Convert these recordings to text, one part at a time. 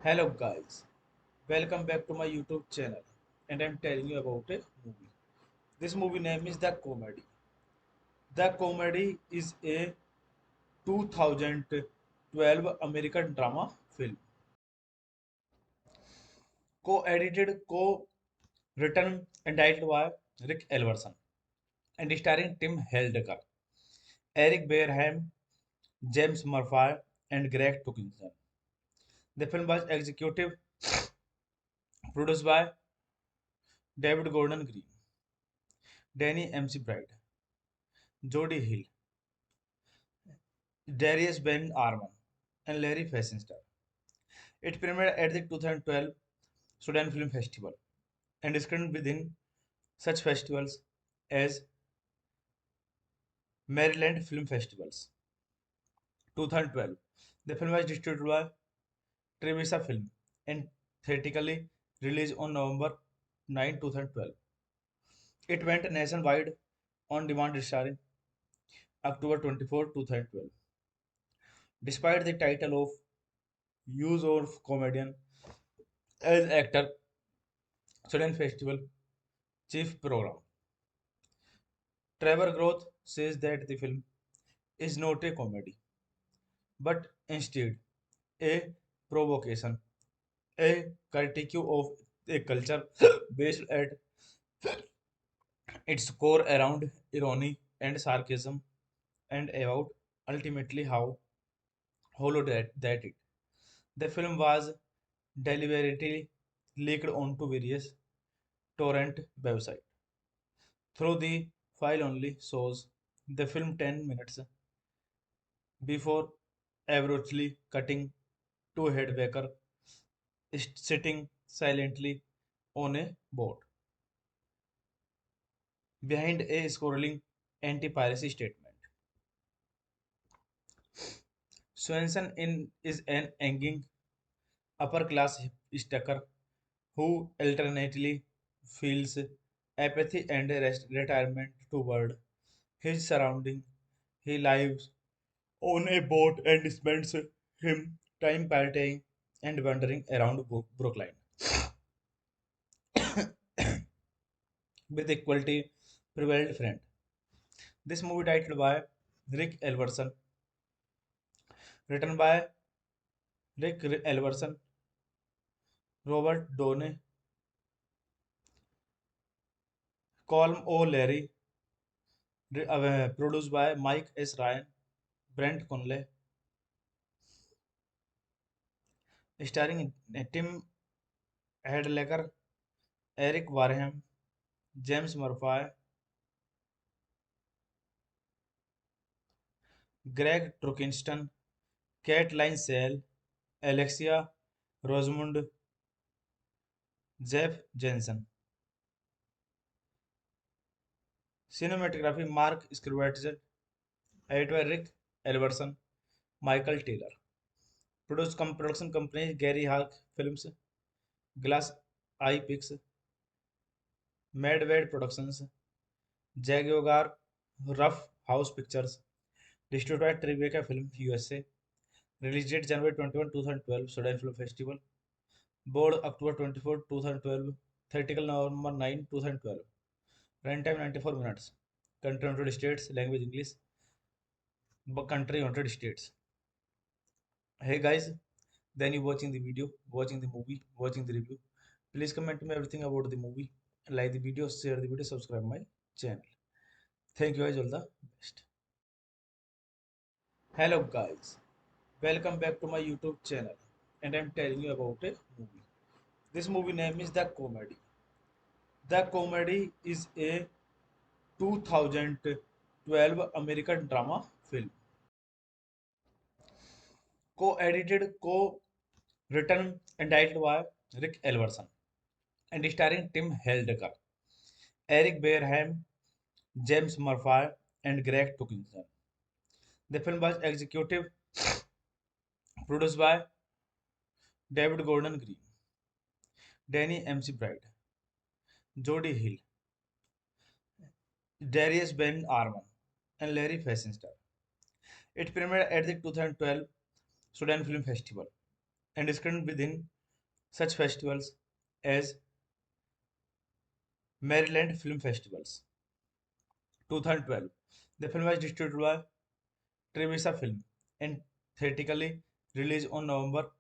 Hello guys, welcome back to my YouTube channel and I'm telling you about a movie. This movie name is The Comedy. The Comedy is a 2012 American drama film, co-edited, co-written and directed by Rick Elverson and starring Tim Heidecker, Eric Bareham, James Murphy and Greg Tukinson. The film was executive produced by David Gordon Green, Danny McBride, Jody Hill, Darius Ben Arman, and Larry Fessenden. It premiered at the 2012 Sudan Film Festival and screened within such festivals as Maryland Film Festivals. 2012. The film was distributed by Trevisa Film and theatrically released on November 9, 2012. It went nationwide on demand starring October 24, 2012. Despite the title of use of comedian as actor, Sudan Festival chief program. Trevor Groth says that the film is not a comedy, but instead a provocation, a critique of a culture based at its core around irony and sarcasm, and about ultimately how hollow that it. The film was deliberately leaked onto various torrent websites. Through the file only shows the film 10 minutes before abruptly cutting to head Baker sitting silently on a boat behind a scrolling anti-piracy statement. Swenson is an angry upper-class stacker who alternately feels apathy and retirement toward his surrounding. He lives on a boat and spends him time partying and wandering around Brookline with equality prevailed friend. This movie titled by Rick Elverson, written by Rick Elverson, Robert Downey, Colm O'Leary, produced by Mike S. Ryan, Brent Conley, starring Tim Hedlecker, Eric Wareham, James Murphy, Greg Trukinston, Caitlin Sale, Alexia Rosamund, Jeff Jensen. Cinematography Mark Scrivett, edited by Rick Elverson, Michael Taylor. Production companies Gary Hawk Films, Glass Eye Picks, Madwade Productions, Jaguar Rough House Pictures, distributed by Tribeca Film USA. Release date January 21, 2012, Sudan Film Festival. Board October 24, 2012. Theatrical November 9, 2012. Runtime 94 minutes. Country United States. Language English. Country United States. Hey guys, then you watching the video, watching the movie, watching the review. Please comment me everything about the movie. Like the video, share the video, subscribe my channel. Thank you guys, all the best. Hello guys, welcome back to my YouTube channel, and I'm telling you about a movie. This movie name is The Comedy. The Comedy is a 2012 American drama film, co-edited, co-written and directed by Rick Elverson, and starring Tim Heidecker, Eric Bareham, James Murphy, and Greg Tukinson. The film was executive produced by David Gordon Green, Danny McBride, Jody Hill, Darius Ben Arman, and Larry Fessenden. It premiered at the 2012 Sudan Film Festival and screened within such festivals as Maryland Film Festivals. 2012. The film was distributed by Trevisa Film and theatrically released on November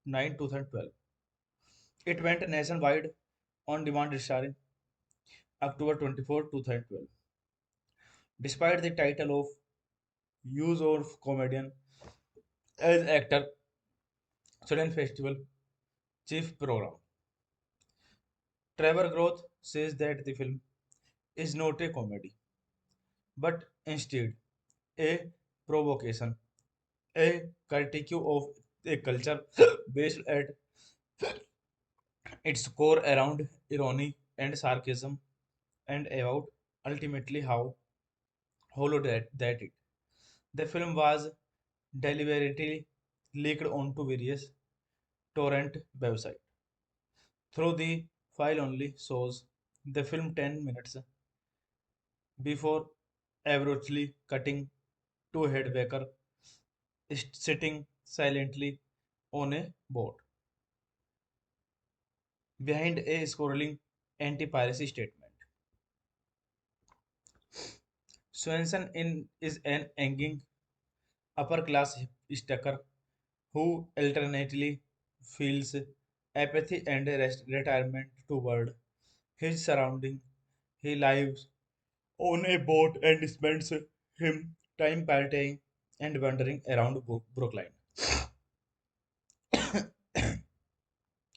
9, 2012. It went nationwide on demand starring October 24, 2012. Despite the title of use of comedian as actor, Sudan Festival chief program. Trevor Groth says that the film is not a comedy, but instead a provocation, a critique of a culture based at its core around irony and sarcasm, and about ultimately how hollow that it. The film was deliberately leaked onto various torrent websites. Through the file only shows the film 10 minutes before abruptly cutting to head Baker sitting silently on a boat behind a scrolling anti-piracy statement. Swenson is an angry upper-class stacker who alternately feels apathy and retirement toward his surrounding. He lives on a boat and spends him time partying and wandering around Brookline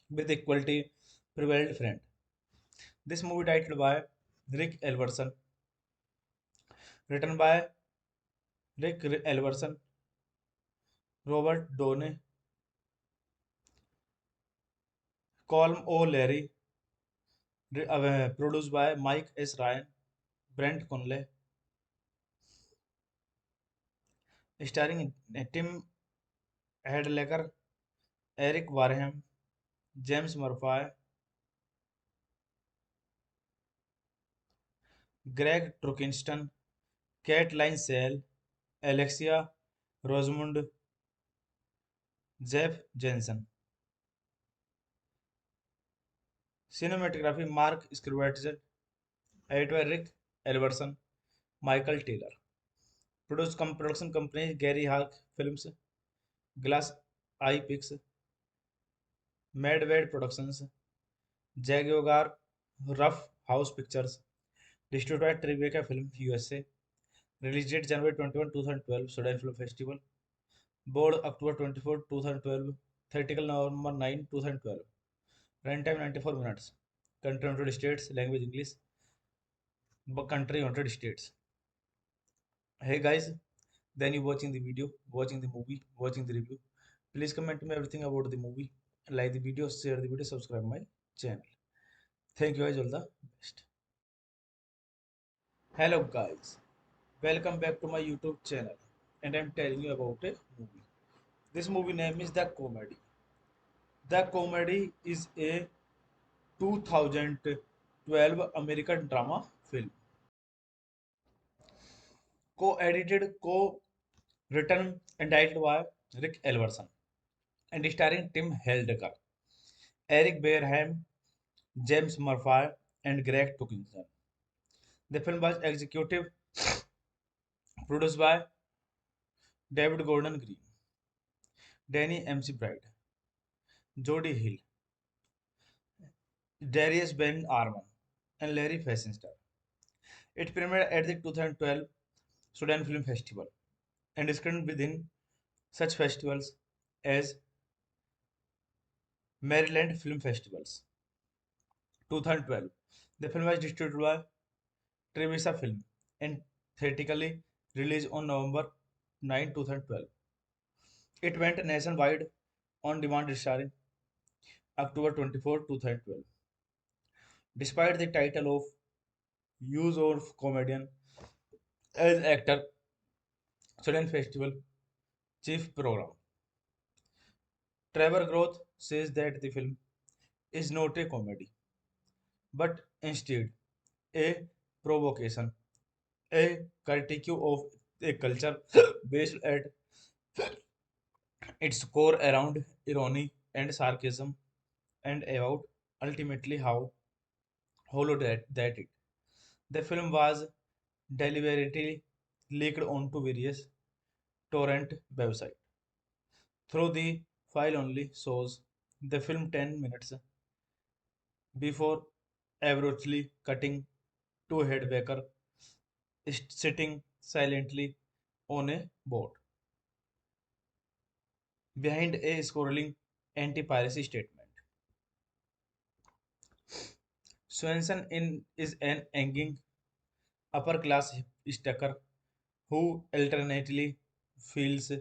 with equality Prevailed Friend. This movie titled by Rick Elverson, written by Rick Elverson, Robert Downey, Colm O'Leary, produced by Mike S. Ryan, Brent Conley, starring Tim Hedlecker, Eric Wareham, James Murphy, Greg Trukinston, Caitlin Sale, Alexia Rosamund, Jeff Jensen. Cinematography Mark Scrivett, editor Rick Elverson, Michael Taylor. Production companies Gary Hawk Films, Glass Eye Pix, Madwade Productions, Jaguar Rough House Pictures, distributed Tribeca Film USA. Release date January 21, 2012, Sudan Film Festival. Board October 24, 2012. Theatrical November 9, 2012. Runtime 94 minutes. Country United States. Language English. Country United States. Hey guys, then you watching the video, watching the movie, watching the review. Please comment me everything about the movie. Like the video, share the video, subscribe my channel. Thank you guys, all the best. Hello guys, welcome back to my YouTube channel, and I'm telling you about a movie. This movie name is The Comedy. The Comedy is a 2012 American drama film, co-edited, co-written and directed by Rick Elverson, and starring Tim Heidecker, Eric Bareham, James Murphy, and Greg Tukinson. The film was executive produced by David Gordon Green, Danny McBride, Jody Hill, Darius Ben Arman, and Larry Fessenden. It premiered at the 2012 Sudan Film Festival and screened within such festivals as Maryland Film Festivals. 2012. The film was distributed by Trevisa Film and theatrically released on November 9, 2012. It went nationwide on demand starring October 24, 2012. Despite the title of use of comedian as actor, Sudan Festival chief program. Trevor Groth says that the film is not a comedy, but instead a provocation, a critique of a culture based at its core around irony and sarcasm, and about ultimately how hollow that it. The film was deliberately leaked onto various torrent websites. Through the file only shows the film 10 minutes before abruptly cutting to a headbacker sitting silently on a boat behind a scrolling anti-piracy statement. Swenson is an angry upper-class hipster who alternately feels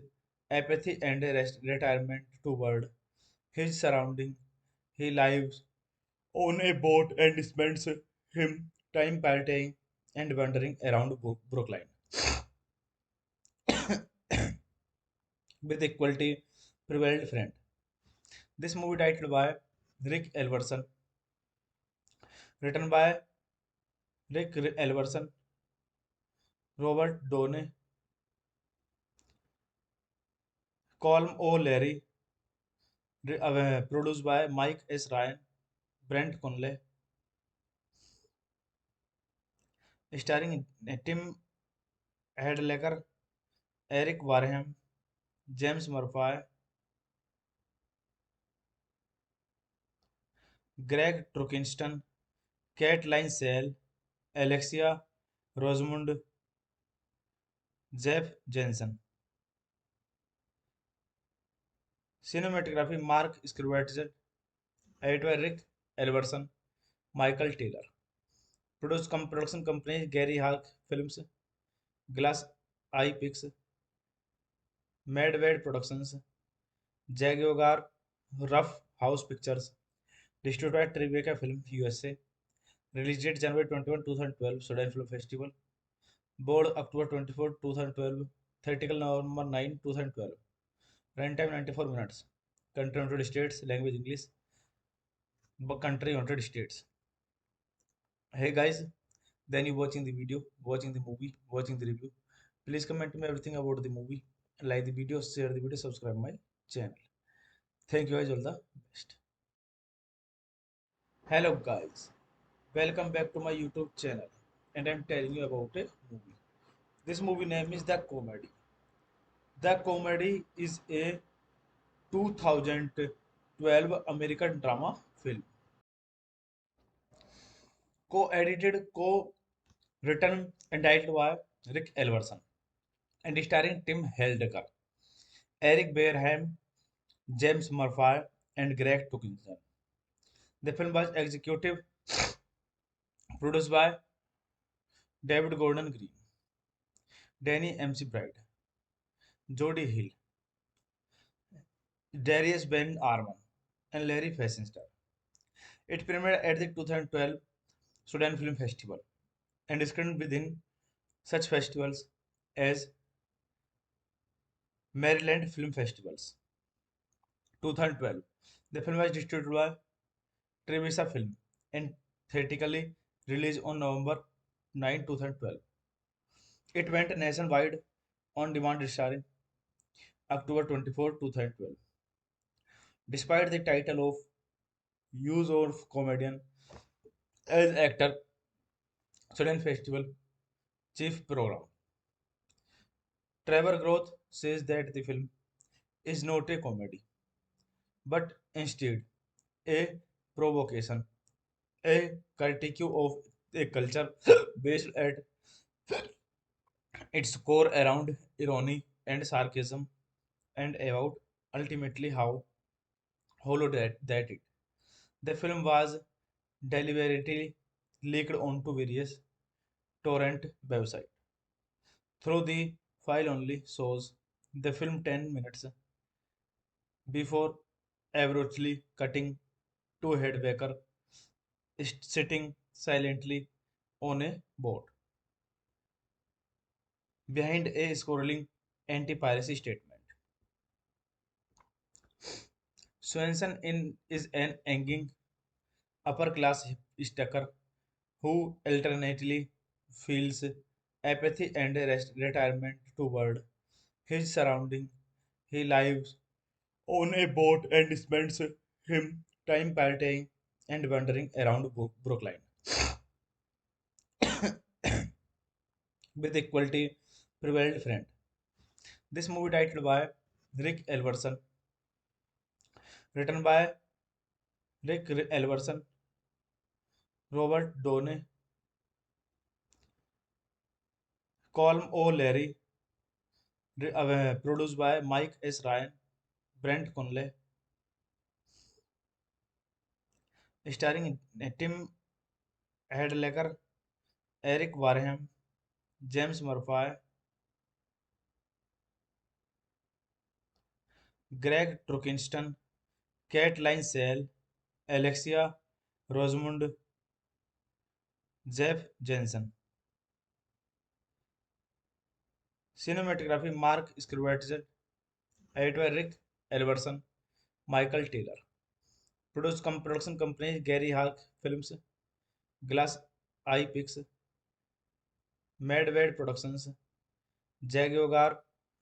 apathy and retirement toward his surrounding. He lives on a boat and spends him time partying and wandering around Brookline with equality prevailed friend. This movie titled by Rick Elverson, written by Rick Elverson, Robert Downey, Colm O'Leary, produced by Mike S. Ryan, Brent Conley, starring Tim Hedlecker, Eric Wareham, James Murphy, Greg Trukinston, Caitlin Sale, Alexia Rosamund, Jeff Jensen. Cinematography Mark Scrivett, editor Rick Elverson, Michael Taylor. Production companies Gary Hawk Films, Glass Eye Pix, Madwed Productions, Jaguar Rough House Pictures, distributed Tribeca Film USA, release date January 21, 2012, Sudan Film Festival, board October 24, 2012, theatrical November 9, 2012, runtime 94 minutes, country United States, language English, country United States. Hey guys, then you watching the video, watching the movie, watching the review. Please comment me everything about the movie, like the video, share the video, subscribe my channel. Thank you guys, all the best. Hello guys, welcome back to my YouTube channel, and I'm telling you about a movie. This movie name is The Comedy. The Comedy is a 2012 American drama film, co-edited, co-written and directed by Rick Elverson, and starring Tim Heidecker, Eric Bareham, James Murphy, and Greg Tukinson. The film was executive produced by David Gordon Green, Danny McBride, Jody Hill, Darius Ben Arman, and Larry Fessenden. It premiered at the 2012 Sudan Film Festival and screened within such festivals as Maryland Film Festivals. 2012. The film was distributed by Trevisa Film and theatrically released on November 9, 2012. It went nationwide on demand starring October 24, 2012. Despite the title of use of comedian as actor, Sudan Festival chief program. Trevor Groth says that the film is not a comedy, but instead a provocation, a critique of a culture based at its core around irony and sarcasm, and about ultimately how hollow that it. The film was deliberately leaked onto various torrent websites. Through the file only shows the film 10 minutes before abruptly cutting to Headbaker sitting silently on a boat behind a scrolling anti-piracy statement. Swenson is an angry upper-class hipster who alternately feels apathy and retirement toward his surrounding. He lives on a boat and spends him time partying and wandering around Brooklyn with equality prevailed friend. This movie titled by Rick Elverson, written by Rick Elverson, Robert Downey, Colm O'Leary, produced by Mike S. Ryan, Brent Conley, starring Tim Heidecker, Eric Wareham, James Murphy, Greg Trukinston, Caitlin Sale, Alexia Rosamund, Jeff Jensen. Cinematography Mark Scrivett, edited by Rick Elverson, Michael Taylor. Production companies Gary Hawk Films, Glass Eye Pix, Madwed Productions, Jaguar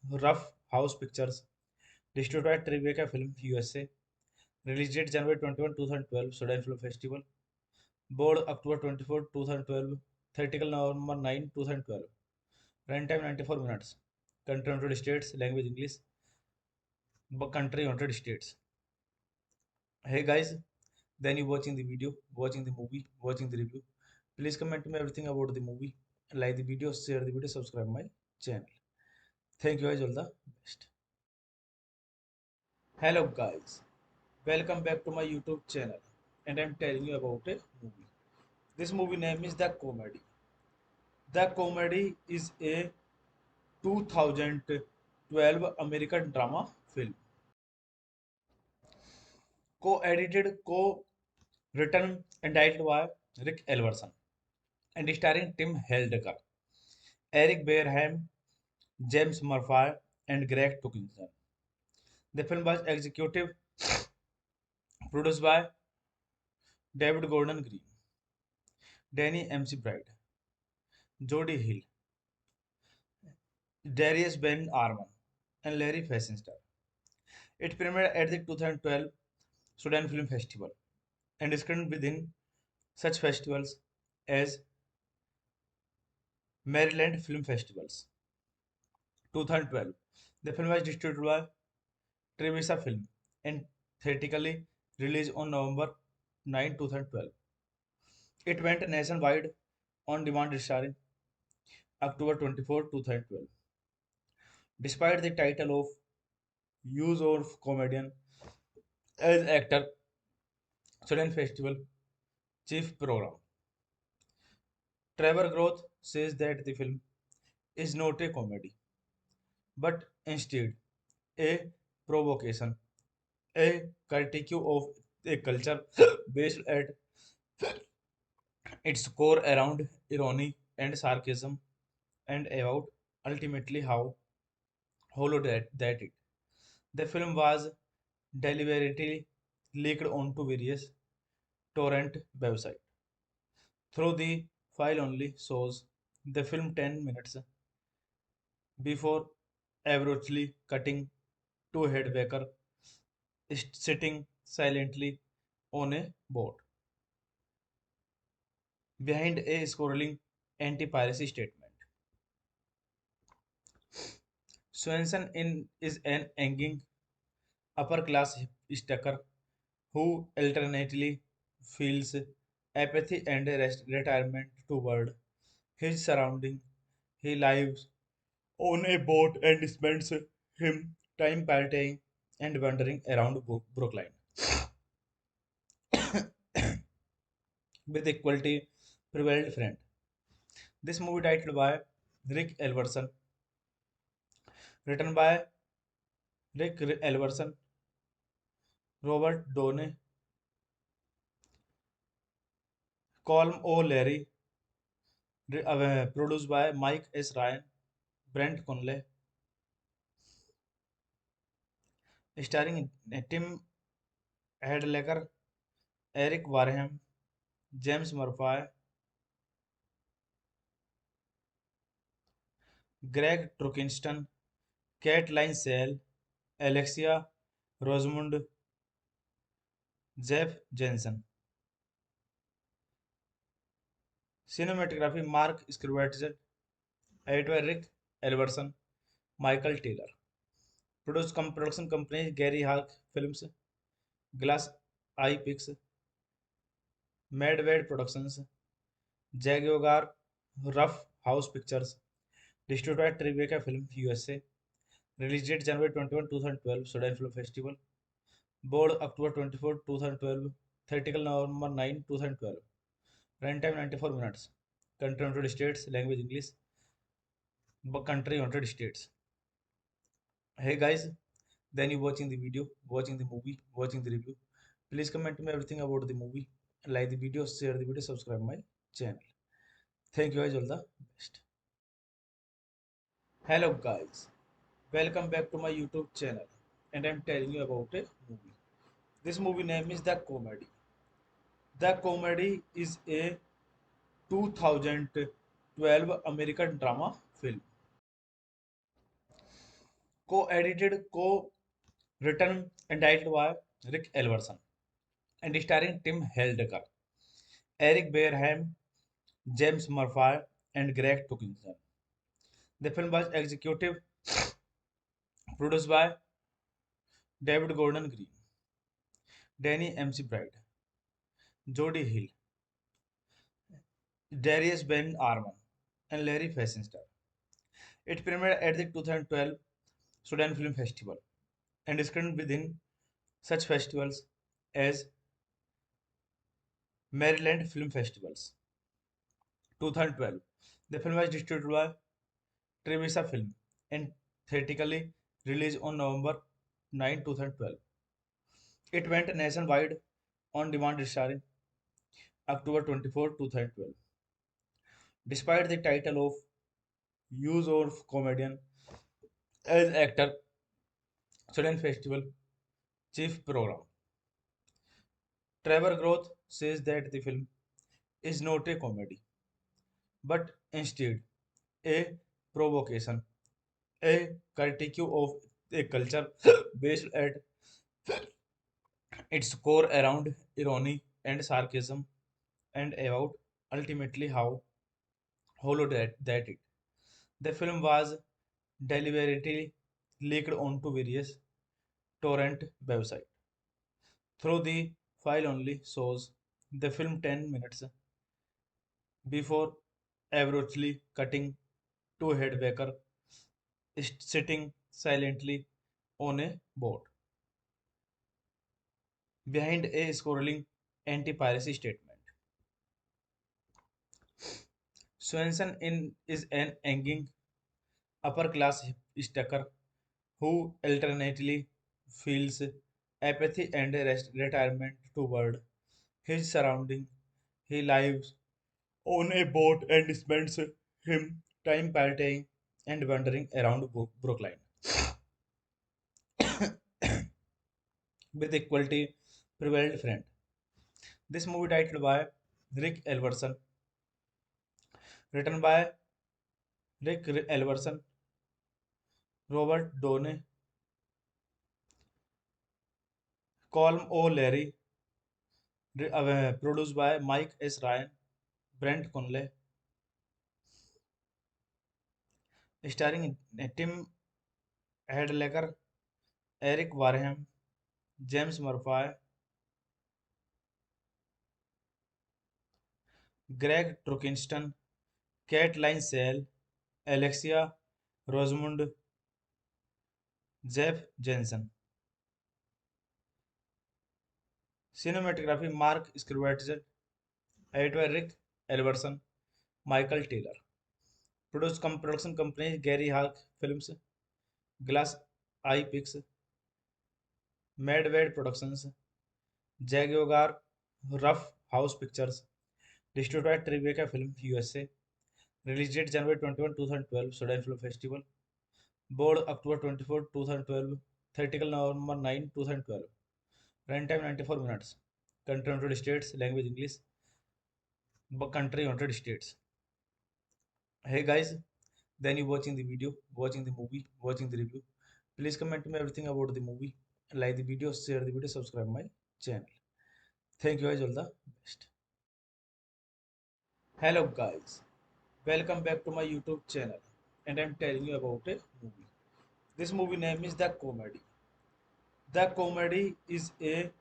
Rough House Pictures, distributed by Tribeca Film USA, release date January 21, 2012, Sudan Film Festival, board October 24, 2012, theatrical November 9, 2012, runtime 94 minutes, country United States, language English, country United States. Hey guys, then you watching the video, watching the movie, watching the review. Please comment me everything about the movie, like the video, share the video, subscribe my channel. Thank you guys, all the best. Hello guys, welcome back to my YouTube channel, and I'm telling you about a movie. This movie name is The Comedy. The Comedy is a 2012 American drama film, co-edited, co-written and directed by Rick Elverson and starring Tim Heidecker, Eric Bareham, James Murphy, and Greg Tuckinson. The film was executive produced by David Gordon Green, Danny McBride, Jody Hill, Darius Ben Arman, and Larry Fessenden. It premiered at the 2012 Sudan Film Festival and is screened within such festivals as Maryland Film Festivals. 2012. The film was distributed by Trevisa Film and theatrically released on November 9, 2012. It went nationwide on demand starring October 24, 2012. Despite the title of use of comedian as actor, Sudan Festival chief program. Trevor Groth says that the film is not a comedy, but instead a provocation, a critique of a culture based at its core around irony and sarcasm and about ultimately how hollow that it. The film was deliberately leaked onto various torrent websites. Through the file only shows the film 10 minutes before abruptly cutting to Headbaker sitting silently on a boat behind a scrolling anti-piracy statement. Swenson is an angry upper-class hipster who alternately feels apathy and retirement toward his surrounding. He lives on a boat and spends him time partying and wandering around Brookline with equality prevailed friend. This movie titled by Rick Elverson, written by Rick Elverson, Robert Downey, Colm O'Leary, produced by Mike S. Ryan, Brent Conley, starring Tim Heidecker, Eric Wareham, James Murphy, Greg Trukinston, Caitlin Sale, Alexia Rosamund, Jeff Jensen. Cinematography Mark Scrivett, editor Rick Elverson, Michael Taylor. Production companies Gary Hawk Films, Glass Eye Picks, Madwade Productions, Jaguar Rough House Pictures, distributed by Tribeca Film USA. Release date January 21, 2012, Sudan Film Festival. Board October 24, 2012. Theatrical November 9, 2012. Runtime 94 minutes. Country United States. Language English. Country United States. Hey guys, then you watching the video, watching the movie, watching the review. Please comment me everything about the movie. Like the video, share the video, subscribe my channel. Thank you guys, all the best. Hello guys, welcome back to my YouTube channel, and I'm telling you about a movie. This movie name is The Comedy. The Comedy is a 2012 American drama film, co-edited, co-written and directed by Rick Elverson and starring Tim Heidecker, Eric Bareham, James Murphy, and Greg Tuckinson. The film was executive produced by David Gordon Green, Danny McBride, Jody Hill, Darius Ben Arman, and Larry Fessenden. It premiered at the 2012 Sudan Film Festival and is screened within such festivals as Maryland Film Festivals. 2012. The film was distributed by Trevisa Film and theatrically released on November 9, 2012. It went nationwide on demand starring October 24, 2012. Despite the title of use of comedian as actor, Student Festival Chief Program. Trevor Groth says that the film is not a comedy, but instead a provocation, a critique of a culture based at its core around irony and sarcasm and about ultimately how hollow that it. The film was deliberately leaked onto various torrent websites. Through the file only shows the film 10 minutes before abruptly cutting to Headbaker sitting silently on a boat behind a scrolling anti-piracy statement. Swenson is an angry upper-class stacker who alternately feels apathy and retirement toward his surrounding. He lives on a boat and spends him time partying and wandering around Brookline with equality prevailed friend. This movie titled by Rick Elverson, written by Rick Elverson, Robert Downey, Colm O'Leary, produced by Mike S. Ryan, Brent Conley, starring Tim Hedlecker, Eric Wareham, James Murphy, Greg Trukinston, Caitlin Sale, Alexia Rosamund, Jeff Jensen. Cinematography Mark Scrivett, edited by Rick Elverson, Michael Taylor. Production companies Gary Hawk Films, Glass Eye Picks, Madwade Productions, Jaguar Rough House Pictures, distributed by Tribeca Film USA. Release date January 21, 2012, Sudan Film Festival. Board October 24, 2012. Theatrical November 9, 2012. Runtime 94 minutes. Country United States. Language English. Country United States. Hey guys, then you watching the video, watching the movie, watching the review. Please comment me everything about the movie. Like the video, share the video, subscribe my channel. Thank you guys, all the best. Hello guys, welcome back to my YouTube channel, and I'm telling you about a movie. This movie name is The Comedy. The Comedy is a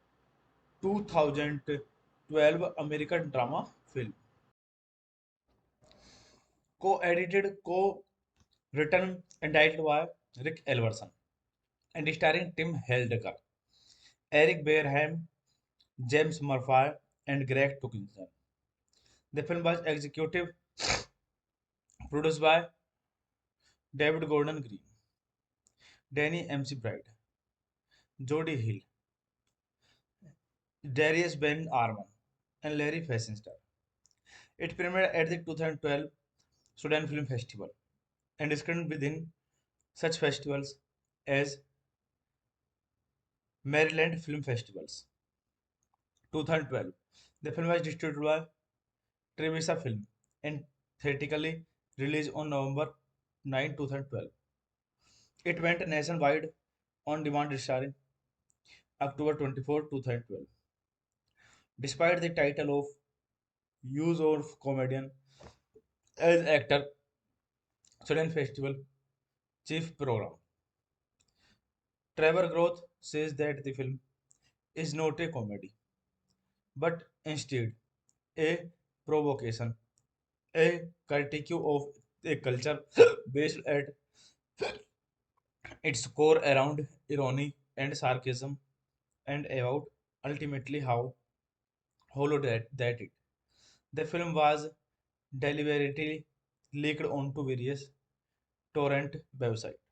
2012 American drama film, co-edited, co-written and directed by Rick Elverson, and starring Tim Heidecker, Eric Bareham, James Murphy, and Greg Tukinson. The film was executive produced by David Gordon Green, Danny McBride, Jody Hill, Darius Ben Arman, and Larry Fessenden. It premiered at the 2012 Sudan Film Festival and is screened within such festivals as Maryland Film Festivals. 2012. The film was distributed by Trevisa Film and theatrically released on November 9, 2012. It went nationwide on demand starring October 24, 2012. Despite the title of use of comedian as actor, Sudan Festival Chief Program. Trevor Groth says that the film is not a comedy, but instead a provocation, a critique of a culture based at its core around irony and sarcasm and about ultimately how hollow that it. The film was deliberately leaked onto various torrent websites.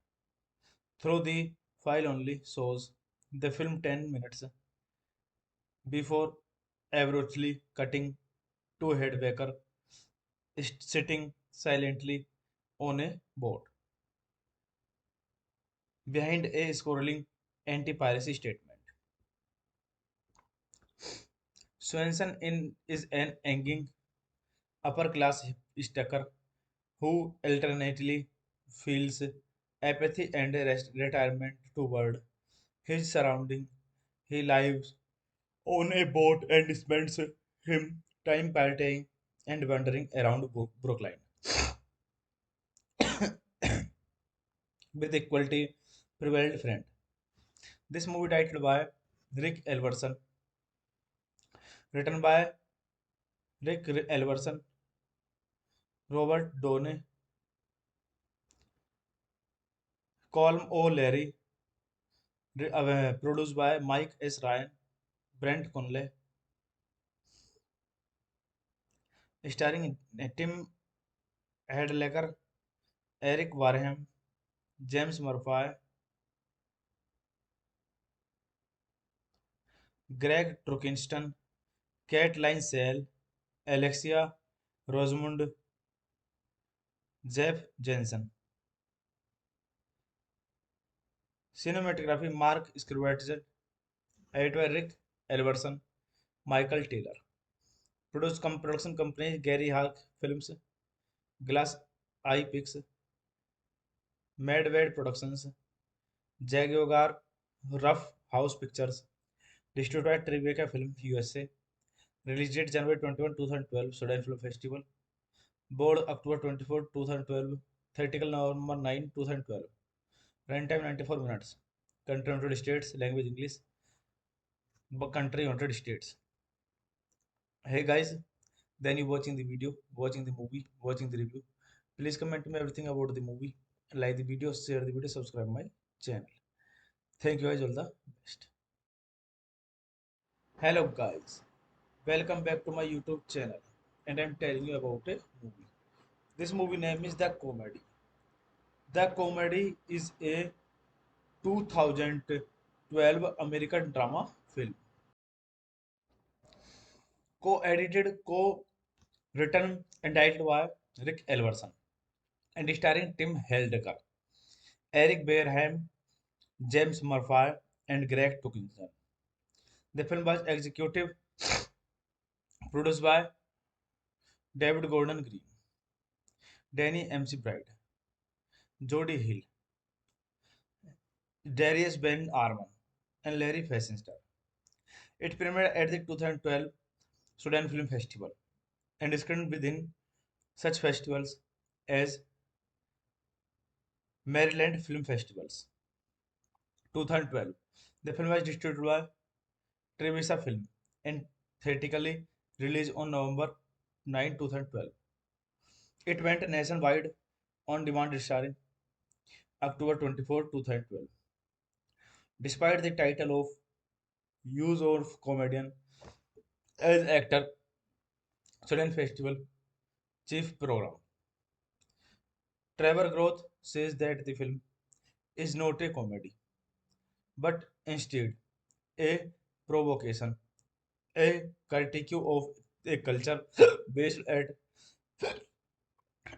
Through the file only shows the film 10 minutes before abruptly cutting to Headbaker sitting silently on a boat behind a scrolling anti-piracy statement. Swenson is an hanging upper-class hipster who alternately feels apathy and retirement toward his surrounding. He lives on a boat and spends him time partying and wandering around Brookline with equality prevailed friend. This movie titled by Rick Elverson, written by Rick Elverson, Robert Downey, Colm O'Leary, produced by Mike S. Ryan, Brent Conley, starring Tim Hedlecker, Eric Wareham, James Murphy, Greg Trukinston, Caitlin Sale, Alexia Rosamund, Jeff Jensen. Cinematography Mark Scrivett, editor Rick Elverson, Michael Taylor. Production companies Gary Hawk Films, Glass Eye Picks, Madwade Productions, Jaguar Rough House Pictures, distributed Tribeca Film USA, release date January 21, 2012, Sudan Film Festival, board October 24, 2012, theatrical November 9, 2012, runtime 94 minutes, country United States, language English, country United States. Hey guys, then you watching the video, watching the movie, watching the review. Please comment to me everything about the movie, like the video, share the video, subscribe my channel. Thank you guys, all the best. Hello guys, welcome back to my YouTube channel, and I'm telling you about a movie. This movie name is The Comedy. The Comedy is a 2012 American drama film, co-edited, co-written, and directed by Rick Elverson, and starring Tim Heidecker, Eric Bareham, James Murphy, and Greg Tukinson. The film was executive produced by David Gordon Green, Danny McBride, Jody Hill, Darius Ben Arman, and Larry Fessenden. It premiered at the 2012 Sudan Film Festival and screened within such festivals as Maryland Film Festivals. 2012. The film was distributed by Trevisa Film and theatrically released on November 9, 2012. It went nationwide on demand starring October 24, 2012. Despite the title of use of comedian as actor, Sudan Festival chief program. Trevor Groth says that the film is not a comedy, but instead a provocation, a critique of a culture based at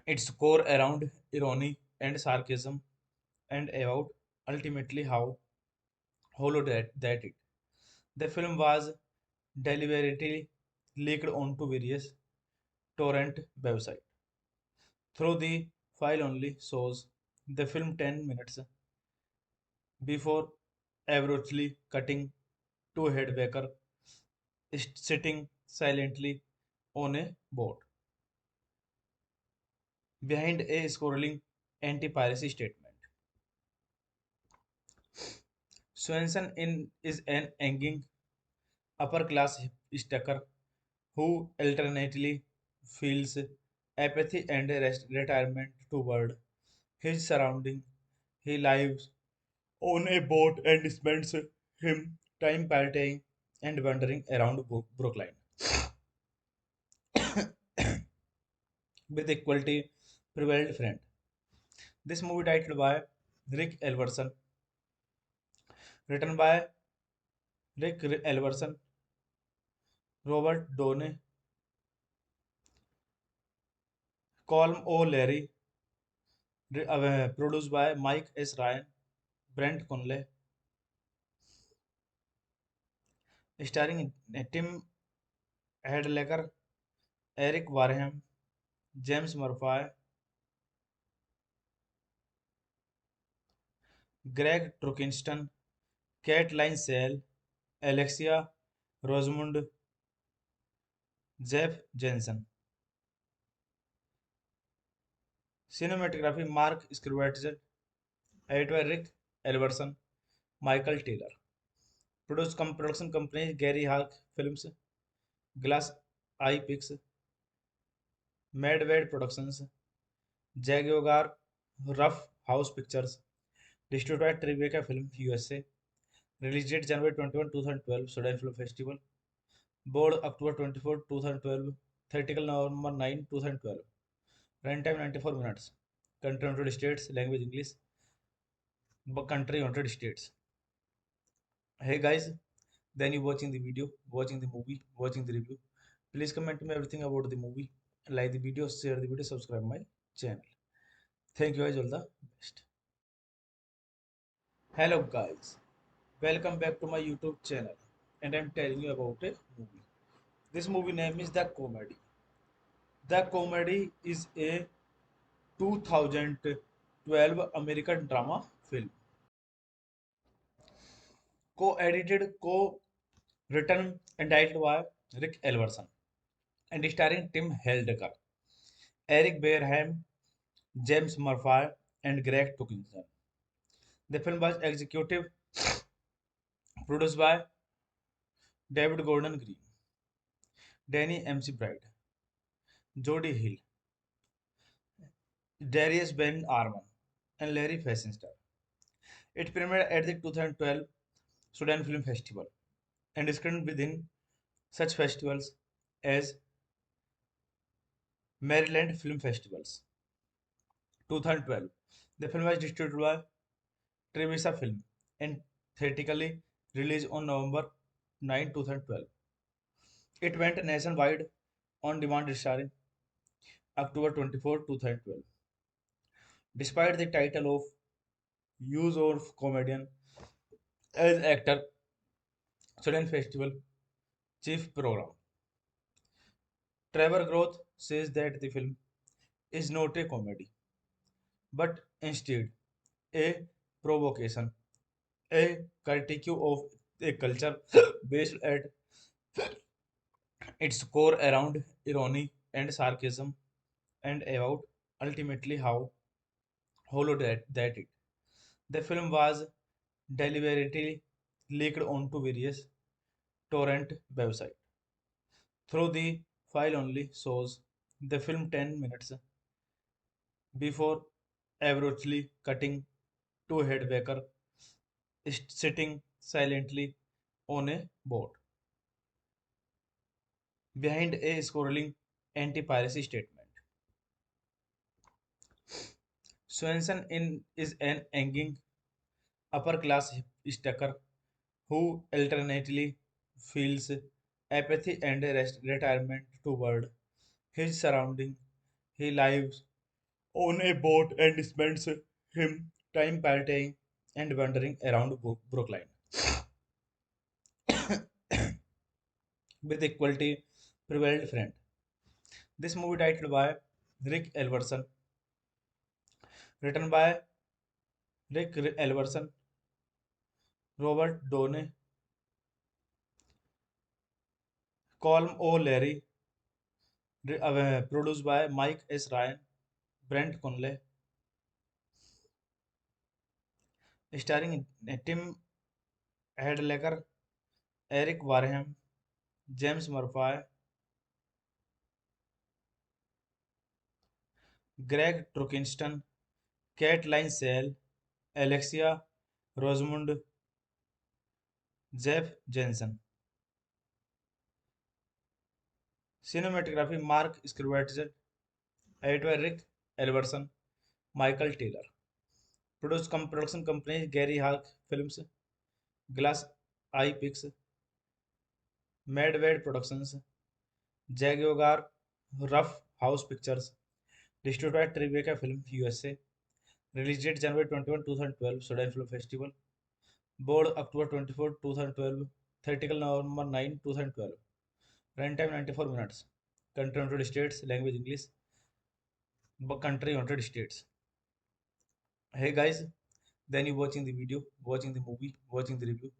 its core around irony and sarcasm, and about ultimately how hollow that it. The film was deliberately leaked onto various torrent websites. Through the file only shows the film 10 minutes before abruptly cutting to Headbaker sitting silently on a boat behind a scrolling anti-piracy statement. Swenson is an hanging upper-class hipster who alternately feels apathy and retirement toward his surrounding. He lives on a boat and spends him time partying and wandering around Brookline with equality prevailed friend. This movie directed by Rick Elverson, written by Rick Elverson, Robert Downey, Colm O'Leary, produced by Mike S. Ryan, Brent Conley, starring Tim Hadlecker, Eric Wareham, James Murphy, Greg Turkington, Caitlin Sale, Alexia Rosamund, Jeff Jensen. Cinematography Mark Scrivett, edited by Rick Elverson, Michael Taylor. Production companies Gary Hawk Films, Glass Eye Picks, Madwade Productions, Jaguar Rough House Pictures, distributed by Tribeca Film USA. Release date January 21, 2012, Sudan Film Festival. Board October 24, 2012. Theatrical November 9, 2012. Runtime 94 minutes. Country United States. Language English. Country United States. Hey guys, then you watching the video, watching the movie, watching the review. Please comment me everything about the movie. Like the video, share the video, subscribe my channel. Thank you guys, all the best. Hello guys, welcome back to my YouTube channel, and I'm telling you about a movie. This movie name is The Comedy. The Comedy is a 2012 American drama film, co-edited, co-written, and directed by Rick Elverson, and starring Tim Heidecker, Eric Bareham, James Murphy, and Greg Turkington. The film was executive produced by David Gordon Green, Danny McBride, Jody Hill, Darius Ben Arman, and Larry Fessenden. It premiered at the 2012 Sudan Film Festival and screened within such festivals as Maryland Film Festivals. 2012. The film was distributed by Trevisa Film and theatrically released on November 9, 2012. It went nationwide on demand starring October 24, 2012. Despite the title of use of comedian as actor, Sudan Festival chief program. Trevor Groth says that the film is not a comedy, but instead a provocation, a critique of a culture based at its core around irony and sarcasm, and about ultimately how hollow that it. The film was deliberately leaked onto various torrent websites. Through the file only shows the film 10 minutes before abruptly cutting to Headbaker sitting silently on a boat behind a scrolling anti-piracy statement. Swenson is an angry upper-class stacker who alternately feels apathy and retirement toward his surrounding. He lives on a boat and spends him time partying and wandering around Brooklyn with equality prevailed friend. This movie directed by Rick Elverson, written by Rick Elverson, Robert Downey, Colm O'Leary, produced by Mike S. Ryan, Brent Conley, starring Tim Hadlecker, Eric Wareham, James Murphy, Greg Turkington, Caitlin Sale, Alexia Rosamund, Jeff Jensen. Cinematography Mark Scorsese, edited by Rick Elverson, Michael Taylor. Production companies Gary Hawk Films, Glass Eye Pix, Madwade Productions, Jaguar Rough House Pictures, distributed by Tribeca Film USA. Release date January 21, 2012, Sudan Film Festival. Board October 24, 2012. Theatrical November 9, 2012. Runtime 94 minutes. Country United States. Language English. Country United States. Hey guys, then you watching the video, watching the movie, watching the review.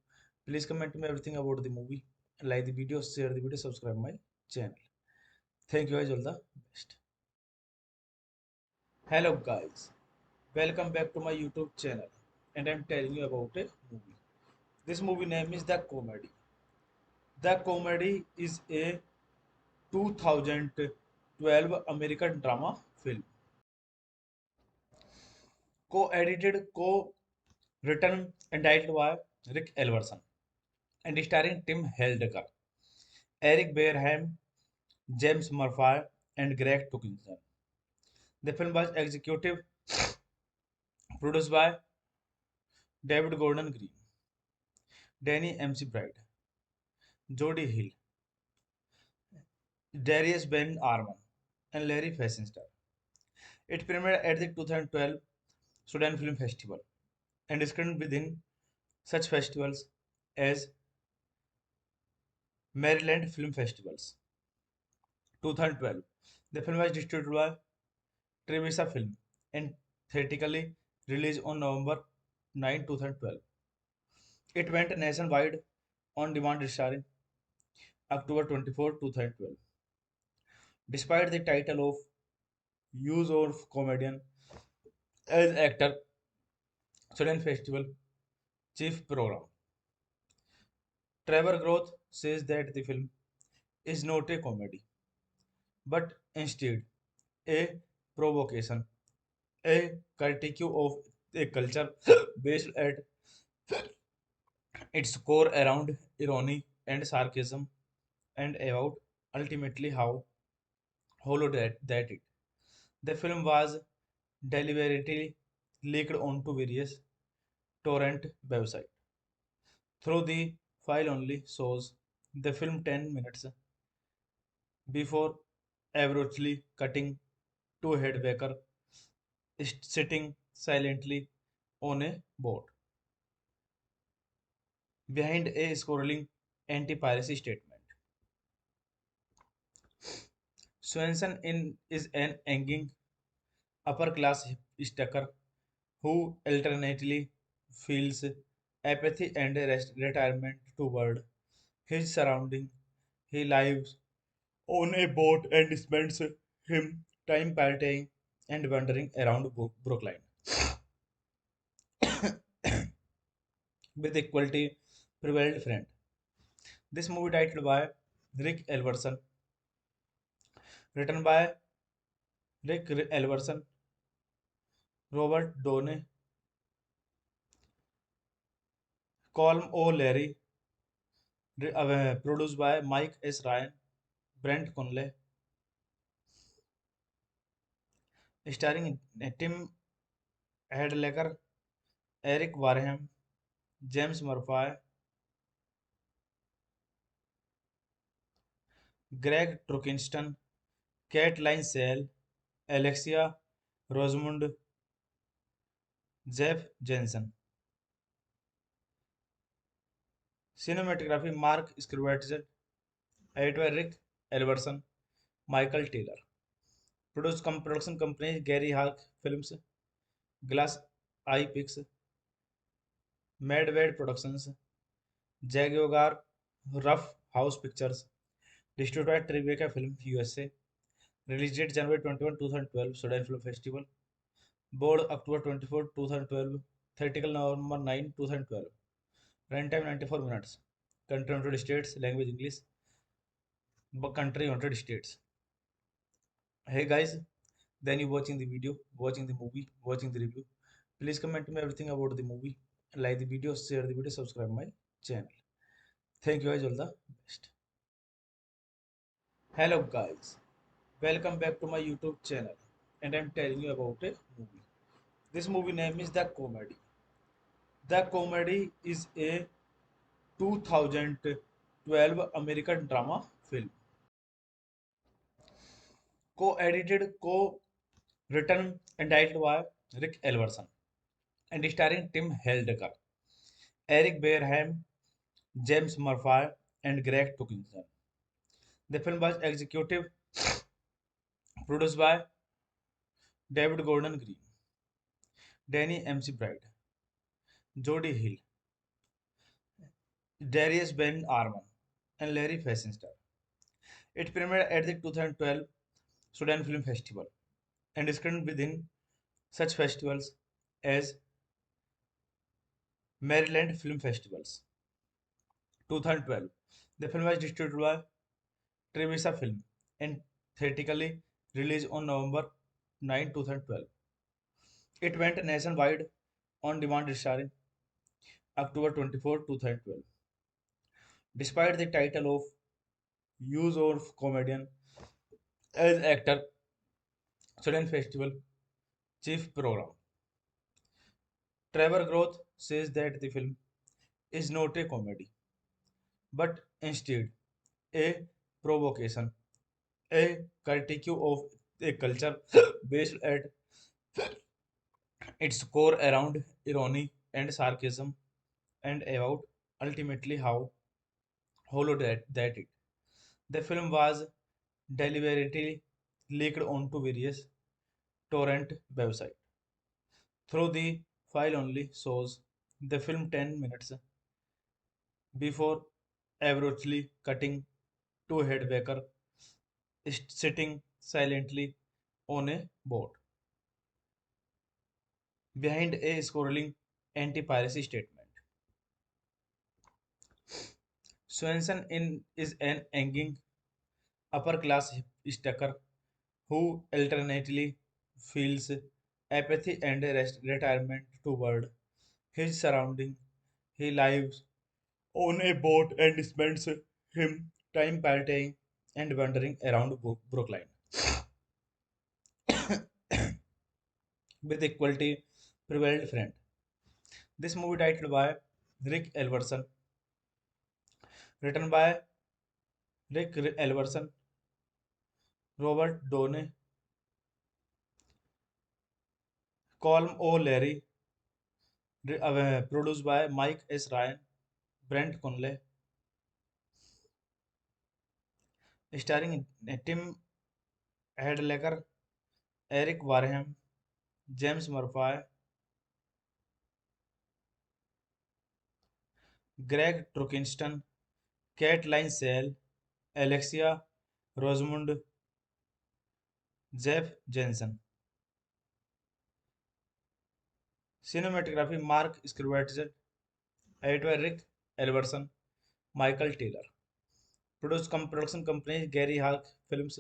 Please comment me everything about the movie. Like the video, share the video, subscribe my channel. Thank you guys, all the best. Hello guys, welcome back to my YouTube channel, and I'm telling you about a movie. This movie name is The Comedy. The Comedy is a 2012 American drama film, co-edited, co-written and directed by Rick Elverson, and starring Tim Heidecker, Eric Bareham, James Murphy, and Greg Tuckinson. The film was executive produced by David Gordon Green, Danny McBride, Jody Hill, Darius Ben Arman, and Larry Fessenden. It premiered at the 2012 Sudan Film Festival and screened within such festivals as Maryland Film Festivals. 2012. The film was distributed by Trevisa Film and theatrically released on November 9, 2012. It went nationwide on demand starring October 24, 2012. Despite the title of use of comedian as actor, Sudan Festival chief program. Trevor Groth says that the film is not a comedy, but instead a provocation, a critique of a culture based at its core around irony and sarcasm, and about ultimately how hollow that it. The film was deliberately leaked onto various torrent websites. Through the file only shows the film 10 minutes before abruptly cutting to Headbaker sitting silently on a boat behind a scrolling anti-piracy statement. Swenson is an angry upper-class hipster who alternately feels apathy and retirement toward his surrounding. He lives on a boat and spends him time partying and wandering around Brookline with equality prevailed friend. This movie titled by Rick Elverson, written by Rick Elverson, Robert Downey, Colm O'Leary, produced by Mike S. Ryan, Brent Conley, starring Tim Heidecker, Eric Wareham, James Murphy, Greg Trukinston, Caitlin Sale, Alexia Rosamund, Jeff Jensen. Cinematography Mark Scorsese, edited by Rick Elverson, Michael Taylor. Production companies Gary Hawk Films, Glass Eye Pix, Madwade Productions, Jaguar Rough House Pictures, distributed by Tribeca Film USA. Release date January 21, 2012, Sudan Film Festival. Board October 24, 2012. Theatrical November 9, 2012. Runtime 94 minutes. Country United States. Language English. Country United States. Hey guys, then you watching the video, watching the movie, watching the review. Please comment me everything about the movie. Like the video, share the video, subscribe my channel. Thank you guys, all the best. Hello guys, welcome back to my YouTube channel and I'm telling you about a movie. This movie name is The Comedy. The Comedy is a 2012 American drama film, co-edited, co-written and directed by Rick Elverson and starring Tim Heidecker, Eric Bareham, James Murphy and Greg Tukinson. The film was executive produced by David Gordon Green, Danny McBride, Jody Hill, Darius Ben Arman, and Larry Fessenden. It premiered at the 2012 Sudan Film Festival and screened within such festivals as Maryland Film Festivals. 2012. The film was distributed by Trevisa Film and theatrically released on November 9, 2012. It went nationwide on demand starring October 24, 2012. Despite the title of use of comedian as actor, Sudan Festival chief program. Trevor Groth says that the film is not a comedy, but instead a provocation, a critique of a culture based at its core around irony and sarcasm and about ultimately how hollow that it. The film was deliberately leaked onto various torrent websites. Through the file only shows the film 10 minutes before abruptly cutting to Headbaker sitting silently on a boat behind a scrolling anti-piracy statement. Swenson is an angry upper-class hipster who alternately feels apathy and retirement toward his surrounding. He lives on a boat and spends him time partying and wandering around Brooklyn with equality prevailed friend. This movie titled by Rick Elverson, written by Rick Elverson, Robert Downey, Colm O'Leary, produced by Mike S. Ryan, Brent Conley, starring Tim Heidecker, Eric Wareham, James Murphy, Greg Trukinston, Caitlin Sale, Alexia Rosamund, Jeff Jensen. Cinematography Mark Scrivett, edited by Rick Elverson, Michael Taylor. Production companies Gary Hawk Films,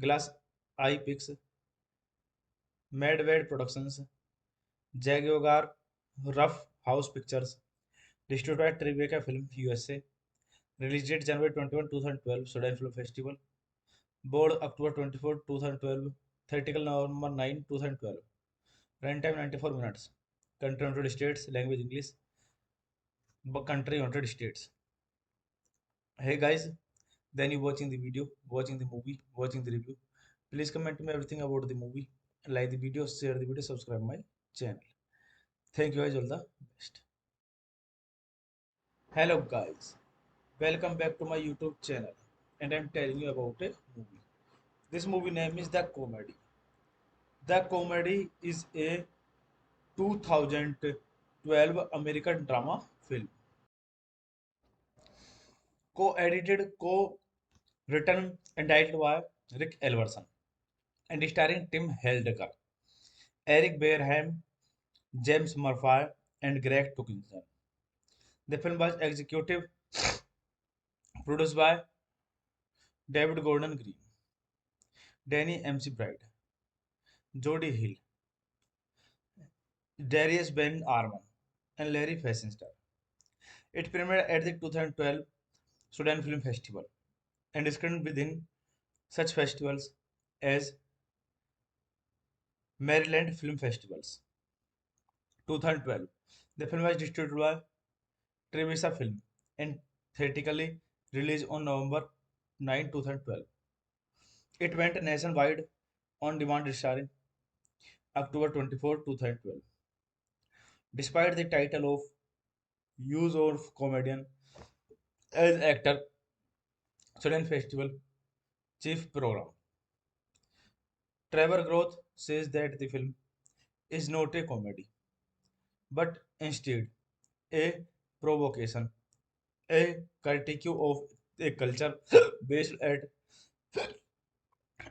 Glass Eye Picks, Madwade Productions, Jaguar Rough House Pictures, distributed by Tribeca Film USA. Release date January 21, 2012, Sudan Film Festival. Board October 24, 2012. Theatrical November 9, 2012. Runtime 94 minutes. Country United States. Language English. Country United States. Hey guys, then you watching the video, watching the movie, watching the review. Please comment me everything about the movie. Like the video, share the video, subscribe my channel. Thank you guys, all the best. Hello guys, welcome back to my YouTube channel and I'm telling you about a movie. This movie name is The Comedy. The Comedy is a 2012 American drama film, co-edited, co-written and directed by Rick Elverson and starring Tim Heidecker, Eric Bareham, James Murphy, and Greg Tukinson. The film was executive produced by David Gordon Green, Danny McBride, Jody Hill, Darius Ben Arman, and Larry Fessenden. It premiered at the 2012 Sudan Film Festival and screened within such festivals as Maryland Film Festivals. 2012. The film was distributed by Trevisa Film and theatrically released on November 9, 2012. It went nationwide on demand starring October 24, 2012. Despite the title of use of comedian as actor, Student Festival Chief Program. Trevor Groth says that the film is not a comedy, but instead a provocation, a critique of a culture based at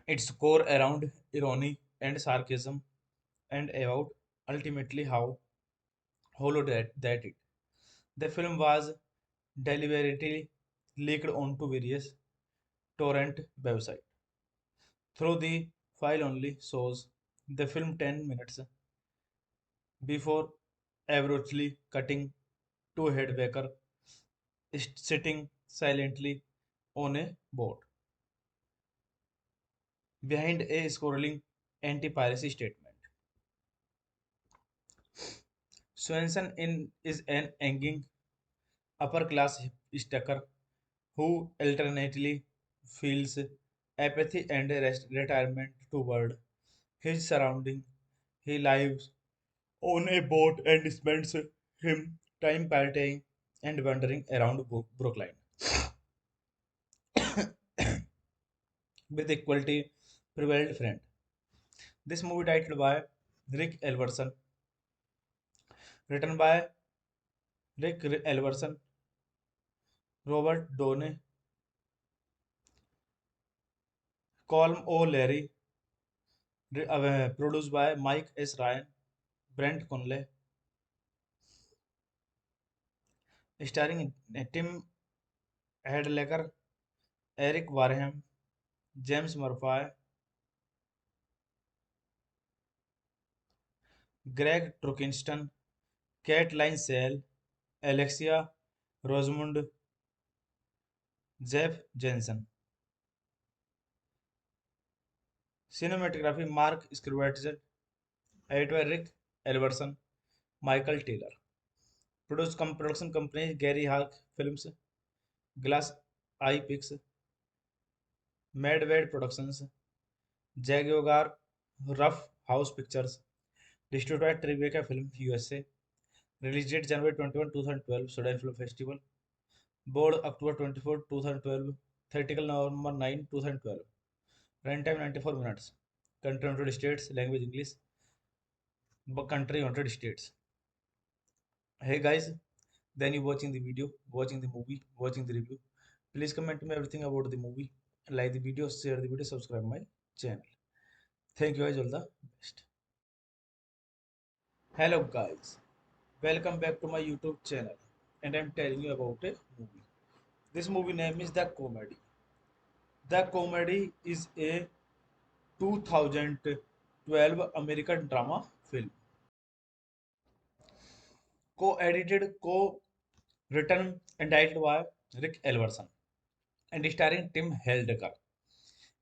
its core around irony and sarcasm and about ultimately how hollow that it. The film was deliberately leaked onto various torrent websites. Through the file only shows the film 10 minutes before abruptly cutting to Headbaker sitting silently on a boat behind a scrolling anti-piracy statement. Swenson is an angry upper-class hipster who alternately feels apathy and retirement toward his surrounding. He lives on a boat and spends him time partying and wandering around Brookline with equality prevailed friend. This movie titled by Rick Elverson, written by Rick Elverson, Robert Downey, Colm O'Leary, produced by Mike S. Ryan, Brent Conley, starring Tim Hadlecker, Eric Wareham, James Murphy, Greg Trukinston, Caitlin Sale, Alexia Rosamund, Jeff Jensen. Cinematography Mark Scrivett, editor Rick Elverson, Michael Taylor. Production companies Gary Hawk Films, Glass Eye Picks, Madwade Productions, Jaguar Rough House Pictures, distributed by Tribeca Film USA. Release date January 21, 2012, Sudan Film Festival. Board October 24, 2012. Theatrical November 9, 2012. Runtime 94 minutes. Country United States. Language English. Country United States. Hey guys, then you watching the video, watching the movie, watching the review. Please comment to me everything about the movie. Like the video, share the video, subscribe my channel. Thank you guys, all the best. Hello guys, welcome back to my YouTube channel, and I'm telling you about a movie. This movie name is The Comedy. The Comedy is a 2012 American drama film, co-edited, co-written, and directed by Rick Elverson, and starring Tim Heidecker,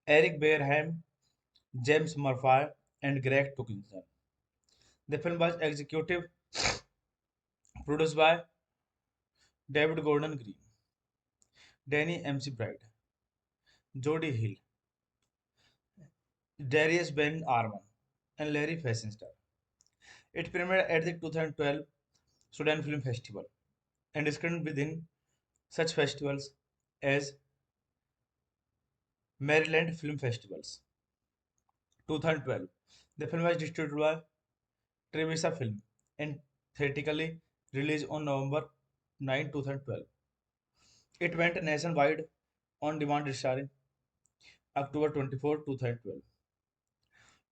Eric Bareham, James Murphy, and Greg Tukinson. The film was executive produced by David Gordon Green, Danny McBride, Jody Hill, Darius Ben Arman, and Larry Fessenden. It premiered at the 2012 Sudan Film Festival and screened within such festivals as Maryland Film Festivals. 2012. The film was distributed by Trevisa Film and theatrically released on November 9, 2012. It went nationwide on demand starring October 24, 2012.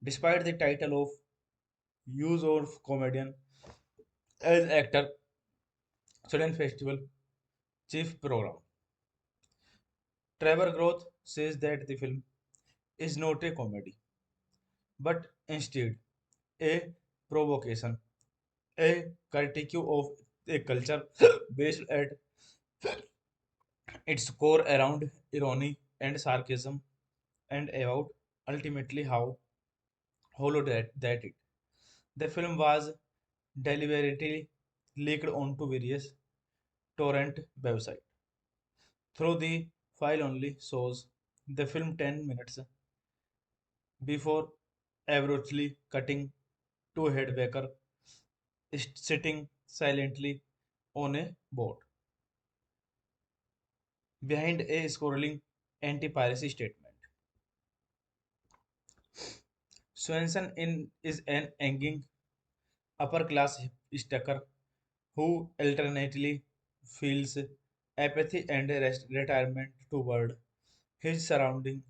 Despite the title of use of comedian as actor, Student Festival Chief Program. Trevor Groth says that the film is not a comedy, but instead a provocation, a critique of a culture based at its core around irony and sarcasm, and about ultimately how hollow that it. The film was deliberately leaked onto various torrent websites. Through the file only shows the film 10 minutes before abruptly cutting to a headbacker sitting silently on a boat behind a scrolling anti-piracy statement. Swenson is an angry upper-class hipster who alternately feels apathy and retirement toward his surrounding.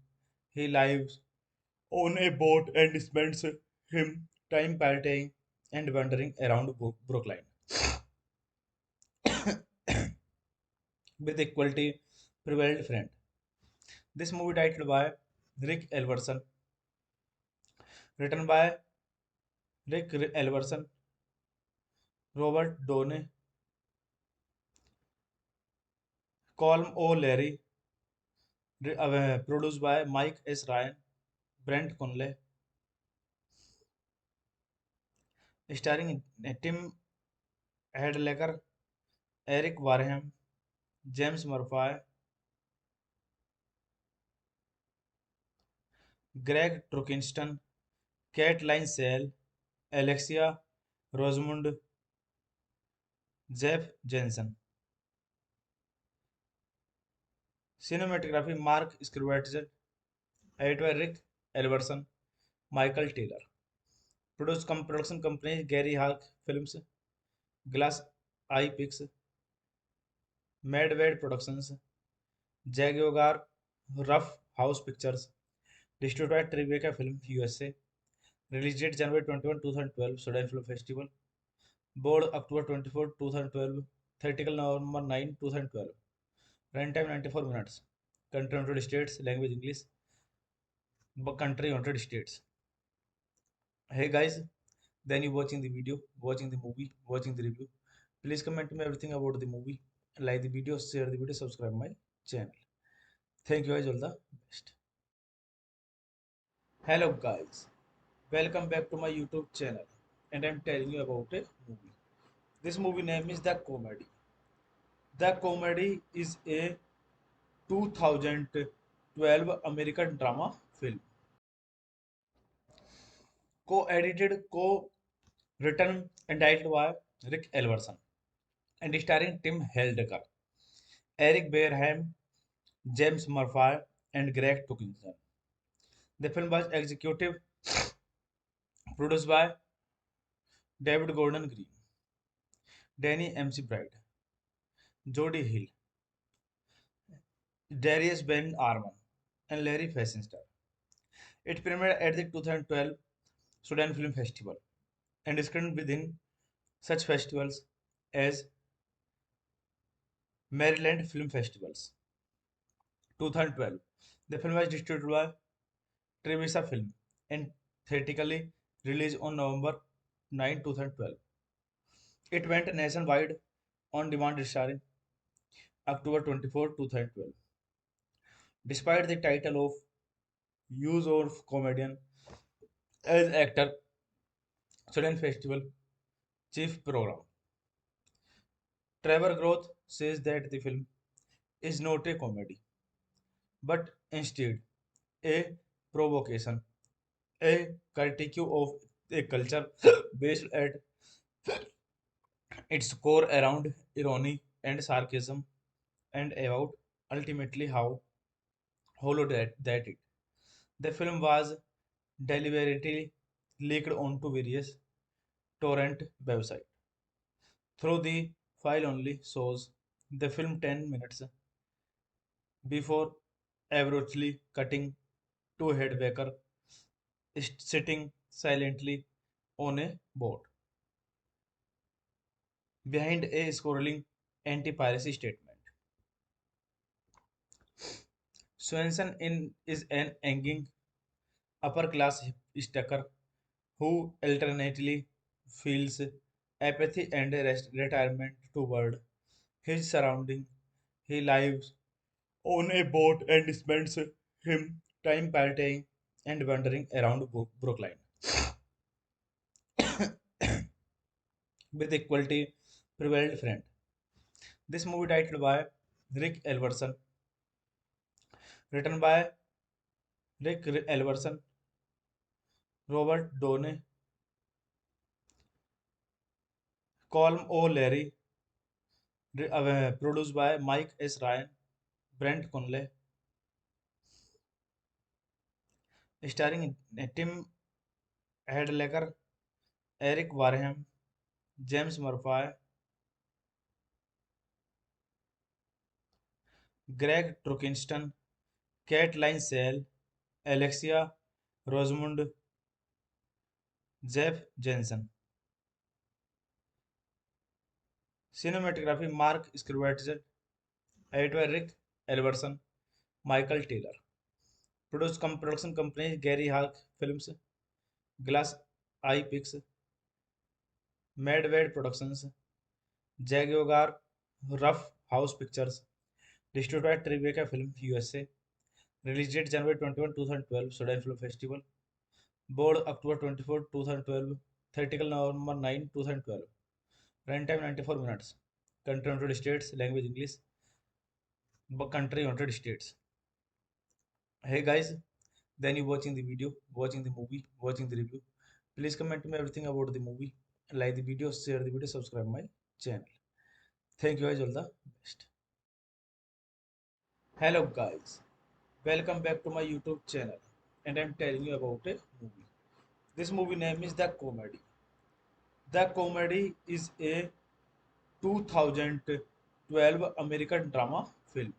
He lives on a boat and spends him time partying and wandering around Brookline with equality prevailed friend. This movie directed by Rick Elverson, written by Rick Elverson, Robert Downey, Colm O'Leary, produced by Mike S. Ryan, Brent Conley, starring Tim Hadlecker, Eric Warham, James Murphy, Greg Trukinston, Caitlin Sale, Alexia Rosamund, Jeff Jensen. Cinematography Mark Scrivett, edited by Rick Elverson, Michael Taylor. Production companies Gary Hawk Films, Glass Eye Picks, Madwade Productions, Jaguar Rough House Pictures, distributed by Tribeca Film USA. Release date January 21, 2012, Sudan Film Festival. Board October 24, 2012. Theatrical November 9, 2012. Runtime 94 minutes. Country United States. Language English. Country United States. Hey guys, then you watching the video, watching the movie, watching the review. Please comment me everything about the movie. Like the video, share the video, subscribe my channel. Thank you guys, all the best. Hello guys, welcome back to my YouTube channel, and I'm telling you about a movie. This movie name is The Comedy. The Comedy is a 2012 American drama film, co-edited, co-written, and directed by Rick Elverson, and starring Tim Heidecker, Eric Bareham, James Murphy, and Greg Tukinson. The film was executive produced by David Gordon Green, Danny McBride, Jody Hill, Darius Ben Arman, and Larry Fessenden. It premiered at the 2012 Sudan Film Festival and screened within such festivals as Maryland Film Festivals. 2012. The film was distributed by Trevisa Film and theatrically released on November 9, 2012. It went nationwide on demand starring October 24, 2012. Despite the title of use of comedian as actor, Sudan Festival chief program. Trevor Groth says that the film is not a comedy, but instead a provocation, a critique of a culture based at its core around irony and sarcasm, and about ultimately how hollow that it. The film was deliberately leaked onto various torrent websites. Through the file only shows the film 10 minutes before abruptly cutting to a headbacker sitting silently on a boat behind a scrolling anti-piracy statement. Swenson is an angry upper-class hipster who alternately feels apathy and retirement toward his surrounding. He lives on a boat and spends him time partying and wandering around Brookline with equality prevailed friend. This movie titled by Rick Elverson, written by Rick Elverson, Robert Downey, Colm O'Leary, produced by Mike S. Ryan, Brent Conley, starring Tim Hedlecker, Eric Wareham, James Murphy, Greg Trukinston, Caitlin Sale, Alexia Rosamund, Jeff Jensen. Cinematography Mark Scrivett, edited by Rick Elverson, Michael Taylor. Production companies Gary Hawk Films, Glass Eye Picks, Madwade Productions, Jaguar Rough House Pictures, distributed by Tribeca Film USA. Release date January 21, 2012, Sudan Film Festival. Board October 24, 2012. Theatrical November 9, 2012. Runtime 94 minutes. Country United States. Language English. Country United States. Hey guys, then you watching the video, watching the movie, watching the review. Please comment me everything about the movie. Like the video, share the video, subscribe my channel. Thank you guys, all the best. Hello guys, welcome back to my YouTube channel, and I'm telling you about a movie. This movie name is The Comedy. The Comedy is a 2012 American drama film,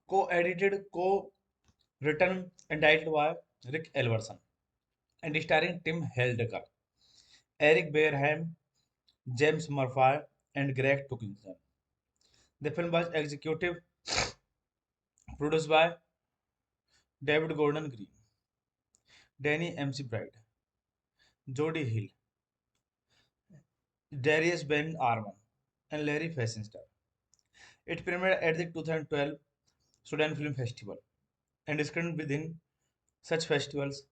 co-edited, co-written and directed by Rick Elverson, and starring Tim Heidecker, Eric Bareham, James Murphy, and Greg Tukinson. The film was executive produced by David Gordon Green, Danny McBride, Jody Hill, Darius Ben Arman, and Larry Fessenden. It premiered at the 2012 Sudan Film Festival and screened within such festivals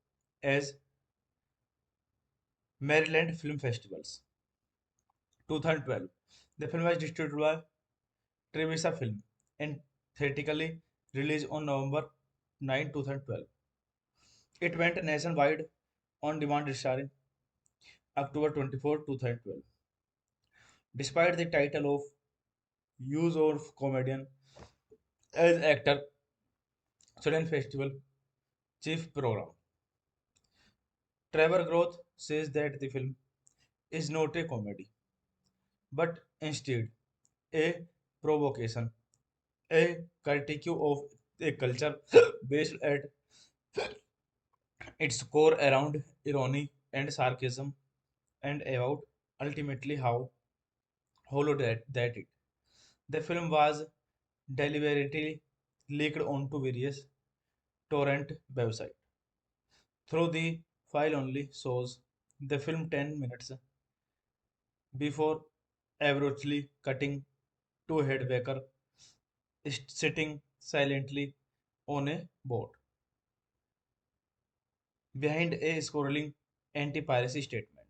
as Maryland Film Festivals. 2012. The film was distributed by Trevisa Film and theatrically released on November 9, 2012. It went nationwide on demand starring October 24, 2012. Despite the title of use of comedian as actor, Sudan Festival chief program. Trevor Groth says that the film is not a comedy, but instead a provocation, a critique of a culture based at its core around irony and sarcasm, and about ultimately how hollow that it. The film was deliberately leaked onto various torrent websites. Through the file only shows the film 10 minutes before abruptly cutting to Headbaker sitting silently on a boat behind a scrolling anti-piracy statement.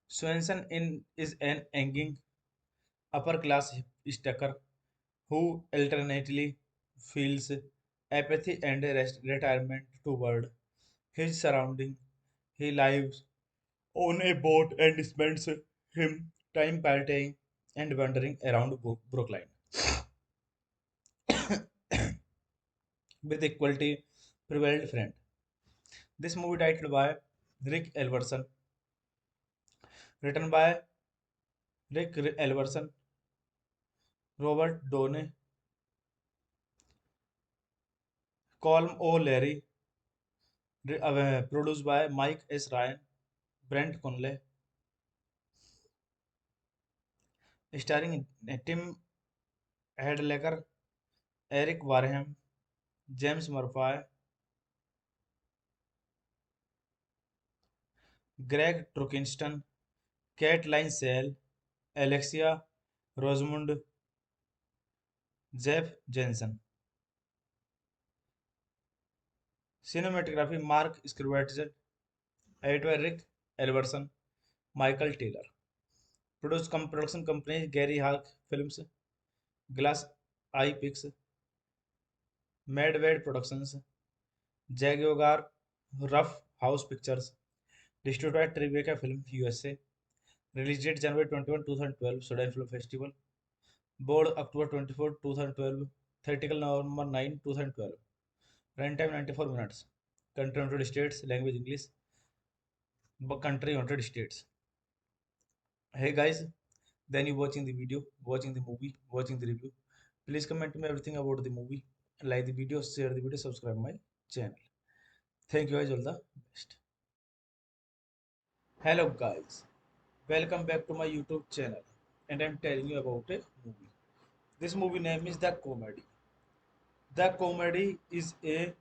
Swenson is an angry upper-class hipster who alternately feels apathy and retirement toward his surrounding. He lives on a boat and spends him time partying and wandering around Brookline with equality prevailed friend. This movie titled by Rick Elverson, written by Rick Elverson, Robert Downey, Colm O'Leary, produced by Mike S. Ryan, Brent Conley, starring Tim Hedlecker, Eric Wareham, James Murphy, Greg Trukinston, Caitlin Sale, Alexia Rosamund, Jeff Jensen. Cinematography Mark Scorsese. Editor Rick Elverson. Michael Taylor. Production companies Gary Hawk Films, Glass Eye Pix, Madwade Productions, Jaguar Rough House Pictures. Distributed Tribeca Film USA. Release date January 21, 2012. Sudan Film Festival. Board October 24, 2012. Theatrical November 9, 2012. Runtime 94 minutes. Country United States. Language English. Country United States. Hey guys, then you watching the video, watching the movie, watching the review. Please comment to me everything about the movie. Like the video, share the video, subscribe my channel. Thank you guys, all the best. Hello guys, welcome back to my YouTube channel, and I'm telling you about a movie. This movie name is The Comedy. The Comedy is a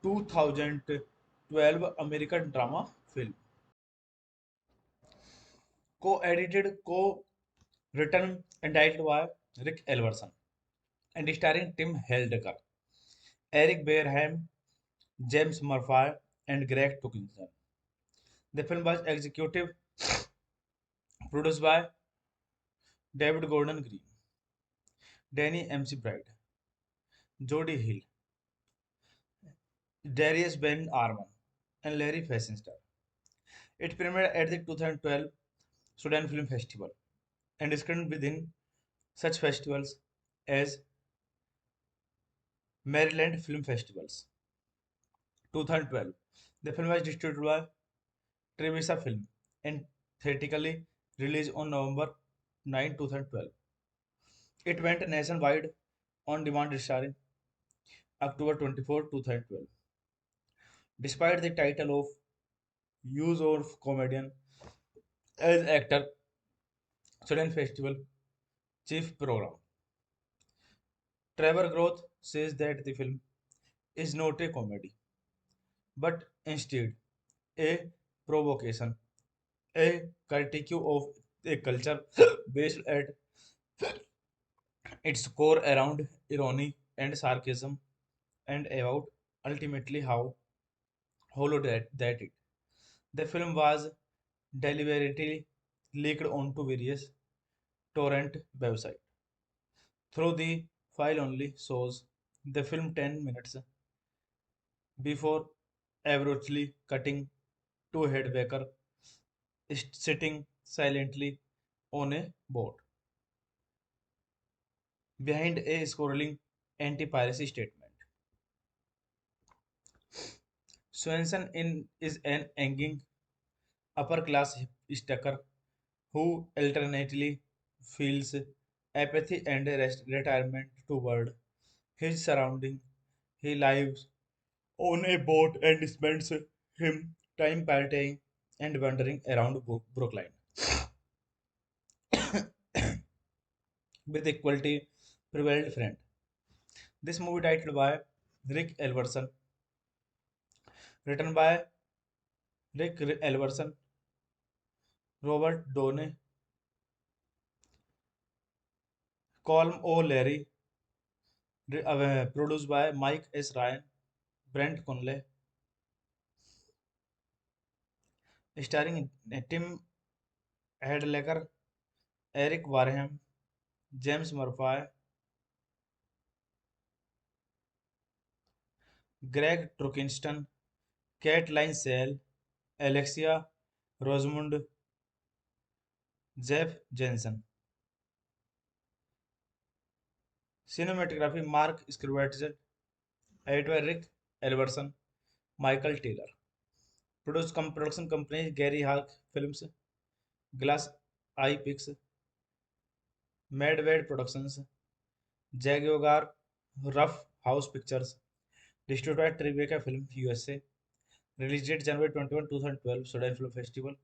2012 American drama film, co-edited, co-written, and directed by Rick Elverson, and starring Tim Heidecker, Eric Bareham, James Murphy, and Greg Tuckinson. The film was executive produced by David Gordon Green, Danny McBride, Jody Hill, Darius Ben Arman, and Larry Fessenden. It premiered at the 2012 Sudan Film Festival and screened within such festivals as Maryland Film Festivals. 2012. The film was distributed by Trevisa Film and theatrically released on November 9, 2012. It went nationwide on demand starring October 24, 2012. Despite the title of use of comedian as actor, Sudan Festival chief program. Trevor Groth says that the film is not a comedy, but instead a provocation, a critique of a culture based at its core around irony and sarcasm, and about ultimately how hollow that it. The film was deliberately leaked onto various torrent websites. Through the file only shows the film 10 minutes before abruptly cutting to Headbaker sitting silently on a boat behind a scrolling anti-piracy statement. Swenson is an angry upper-class hipster who alternately feels apathy and retirement toward his surrounding. He lives on a boat and spends him time partying and wandering around Brooklyn with equality prevailed friend. This movie titled by Rick Elverson, written by Rick Elverson, Robert Downey, Colm O'Leary, produced by Mike S. Ryan, Brent Conley, starring Tim Heidecker, Eric Wareham, James Murphy, Greg Trukinston, Caitlin Sale, Alexia Rosamund, Jeff Jensen. Cinematography Mark Scorsese. Editor Rick Elverson. Michael Taylor. Production companies Gary Hawk Films, Glass Eye Pix, Madwade Productions, Jaguar Rough House Pictures. Distributed by Tribeca Film USA. Release date January 21, 2012. Sudan Film Festival.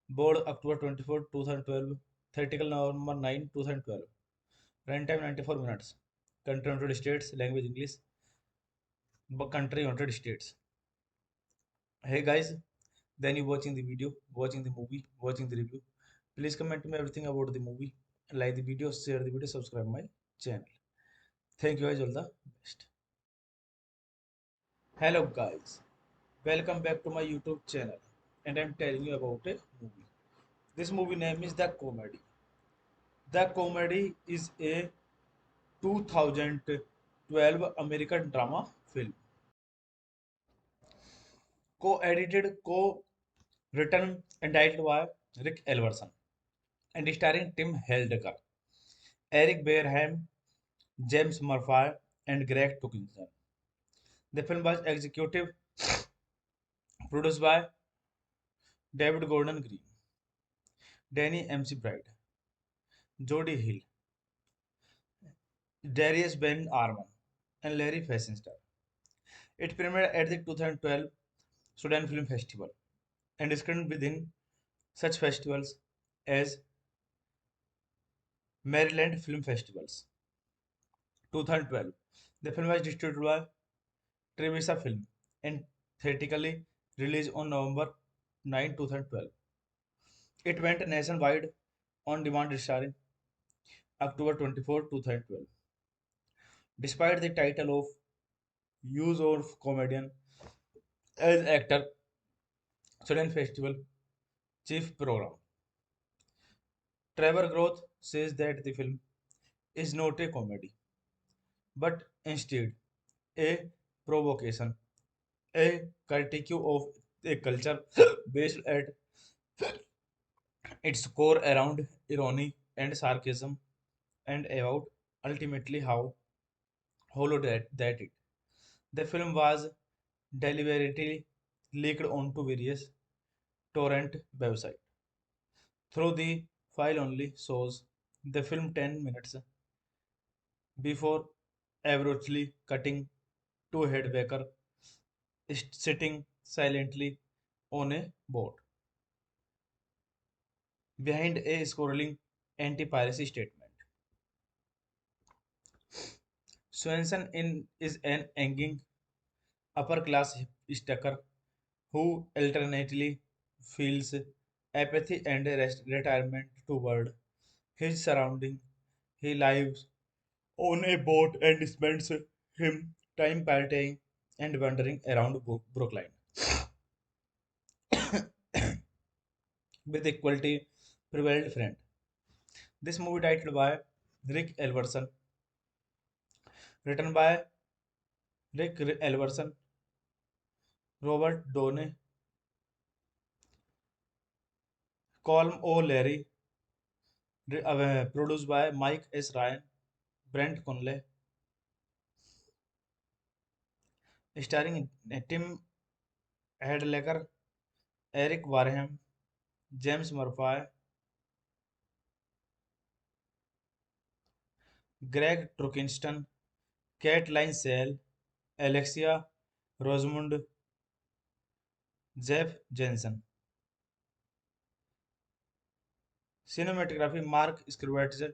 Board October 24, 2012. Theatrical November 9, 2012. Runtime 94 minutes. Country United States. Language English. Country United States. Hey guys, then you watching the video, watching the movie, watching the review. Please comment to me everything about the movie. like the video, share the video, subscribe my channel. Thank you guys, all the best. Hello guys, welcome back to my YouTube channel, and I'm telling you about a movie. This movie name is The Comedy. The Comedy is a 2012 American drama film, co-edited, co-written and directed by Rick Elverson, and starring Tim Heidecker, Eric Bareham, James Murphy, and Greg Tuckinson. The film was executive produced by David Gordon Green, Danny McBride, Jody Hill, Darius Ben Arman, and Larry Fessenden. It premiered at the 2012 Sudan Film Festival and is screened within such festivals as Maryland Film Festivals. 2012. The film was distributed by Trevisa Film and theatrically released on November 9, 2012. It went nationwide on demand starring October 24, 2012. Despite the title of use of comedian as actor, Sudan Festival chief program. Trevor Groth says that the film is not a comedy, but instead a provocation, a critique of a culture based at its core around irony and sarcasm, and about ultimately how hollow that it. The film was deliberately leaked onto various torrent websites. Through the file only shows the film 10 minutes before abruptly cutting to Headbaker sitting silently on a boat behind a scrolling anti-piracy statement. Swenson is an angry upper-class hipster who alternately feels apathy and retirement toward his surrounding. He lives on a boat and spends him time partying and wandering around Brookline with equality prevailed friend. This movie titled by Rick Elverson, written by Rick Elverson, Robert Downey, Colm O'Leary, produced by Mike S. Ryan, Brent Conley, starring Tim Heidecker, Eric Wareham, James Murphy, Greg Trukinston, Caitlin Sale, Alexia Rosamund, Jeff Jensen. Cinematography Mark Scrivett,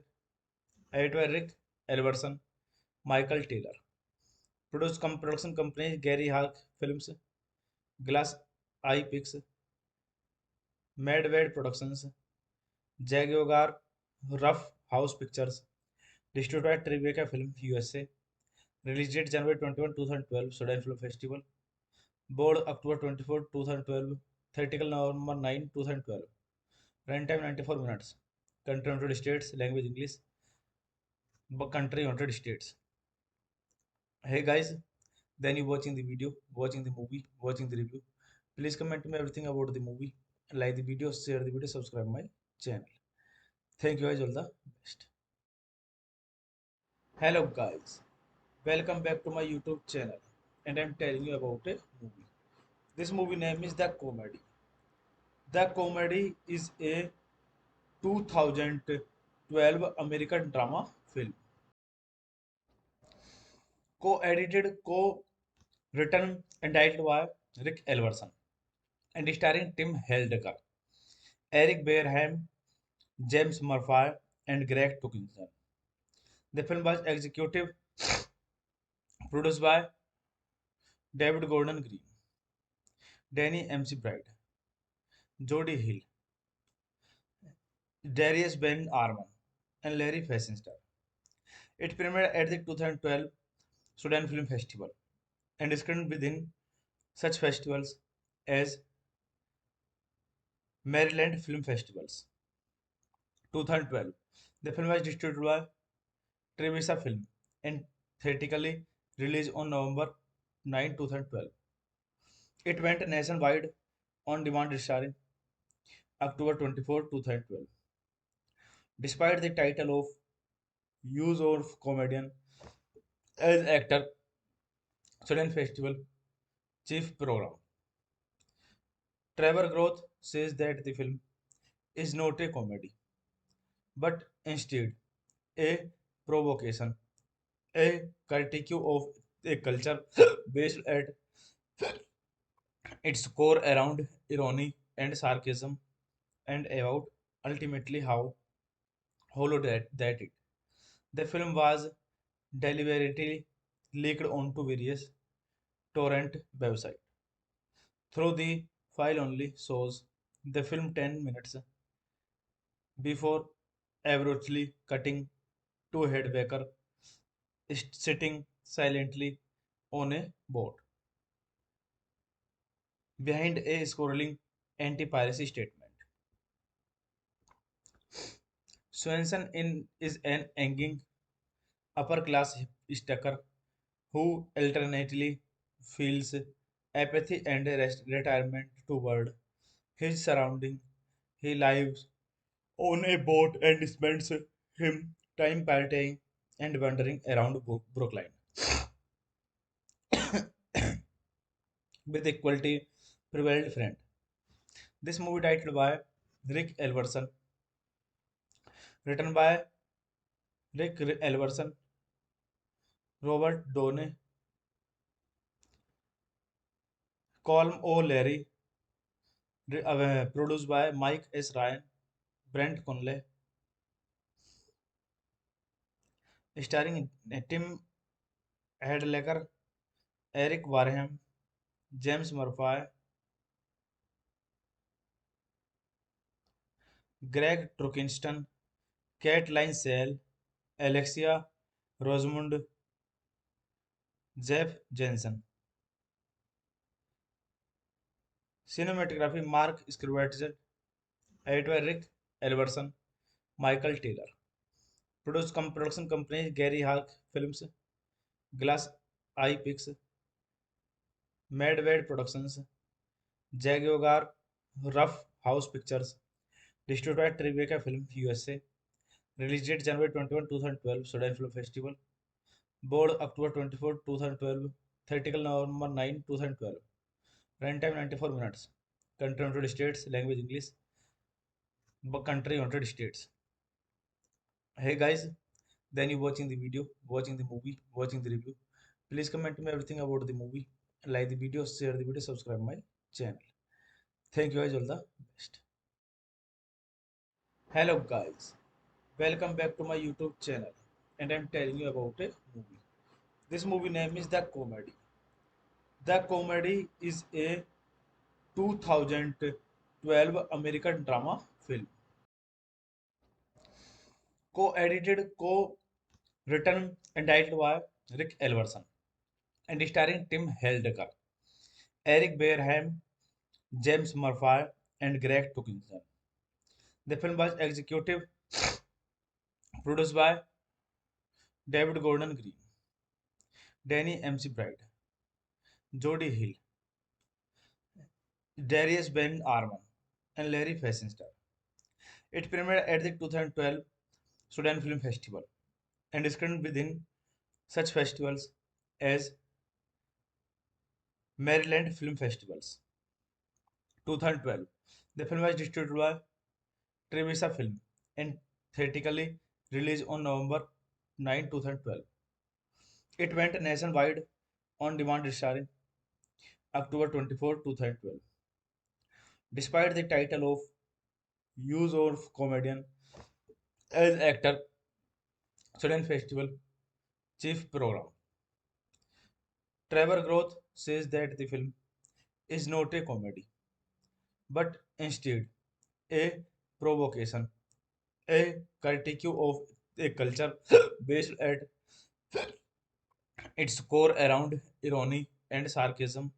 editor Rick Elverson, Michael Taylor. Production companies Gary Hawk Films, Glass Eye Picks, Madwade Productions, Jaguar Rough House Pictures, distributed by Tribeca Film USA. Release date January 21, 2012, Sudan Film Festival. Board October 24, 2012. Theatrical November 9, 2012. Runtime 94 minutes. Country United States. Language English. Country United States. Hey guys, then you watching the video, watching the movie, watching the review. Please comment me everything about the movie. Like the video, share the video, subscribe my channel. Thank you guys, all the best. Hello guys, welcome back to my YouTube channel, and I'm telling you about a movie. This movie name is The Comedy. The Comedy is a 2012 American drama film, co-edited, co-written and directed by Rick Elverson, and starring Tim Heidecker, Eric Bareham, James Murphy, and Greg Tuckinson. The film was executive produced by David Gordon Green, Danny McBride, Jody Hill, Darius Ben Arman, and Larry Fessenstar. It premiered at the 2012 Sudan Film Festival and screened within such festivals as Maryland Film Festivals. 2012. The film was distributed by Trevisa Film and theatrically released on November 9, 2012. It went nationwide on demand starring October 24, 2012. Despite the title of use of comedian as actor, Sudan Festival chief program. Trevor Groth says that the film is not a comedy, but instead a provocation, a critique of a culture based at its core around irony and sarcasm and about ultimately how hollow that it. The film was deliberately leaked onto various torrent websites. Through the file only shows the film 10 minutes before abruptly cutting to a headbacker sitting silently on a boat behind a scrolling anti-piracy statement. Swenson is an angry upper-class hipster who alternately feels apathy and retirement toward his surrounding. He lives on a boat and spends him time partying and wandering around Brookline with equality prevailed friend. This movie directed by Rick Elverson, written by Rick Elverson, Robert Downey, Colm O'Leary, produced by Mike S. Ryan, Brent Conley, starring Tim Hadlecker, Eric Warham, James Murphy, Greg Trukinston, Caitlin Sale, Alexia Rosamund, Jeff Jensen. Cinematography Mark Scrivett, editor Rick Elverson, Michael Taylor. Production companies Gary Hawk Films, Glass Eye Picks, Madwade Productions, Jaguar Rough House Pictures, distributed Tribeca Film USA. Release date January 21, 2012, Sudan Film Festival. Board October 24, 2012. Theatrical November 9, 2012. Runtime 94 minutes. Country United States. Language English. Country United States. Hey guys, then you watching the video, watching the movie, watching the review. Please comment me everything about the movie. Like the video, share the video, subscribe my channel. Thank you guys, all the best. Hello guys, welcome back to my YouTube channel, and I'm telling you about a movie. This movie name is The Comedy. The Comedy is a 2012 American drama film, co-edited, co-written, and directed by Rick Elverson, and starring Tim Heidecker, Eric Bareham, James Murphy, and Greg Tukinson. The film was executive produced by David Gordon Green, Danny McBride, Jody Hill, Darius Ben Arman, and Larry Fessenstar. It premiered at the 2012 Sudan Film Festival and screened within such festivals as Maryland Film Festivals. 2012. The film was distributed by Trevisa Film and theatrically released on November 9, 2012. It went nationwide on demand starring October 24, 2012. Despite the title of use of comedian as actor, Sudan Festival chief program. Trevor Groth says that the film is not a comedy, but instead a provocation, a critique of a culture based at its core around irony and sarcasm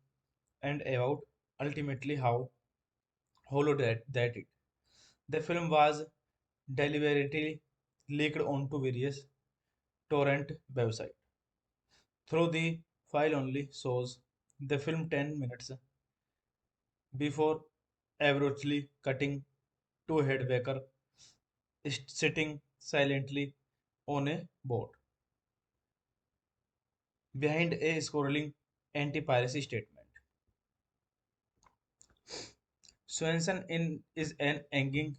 and about ultimately how hollow that it. The film was deliberately leaked onto various torrent websites. Through the file only shows the film 10 minutes before abruptly cutting to Headbaker sitting silently on a boat behind a scrolling anti-piracy statement. Swenson is an angry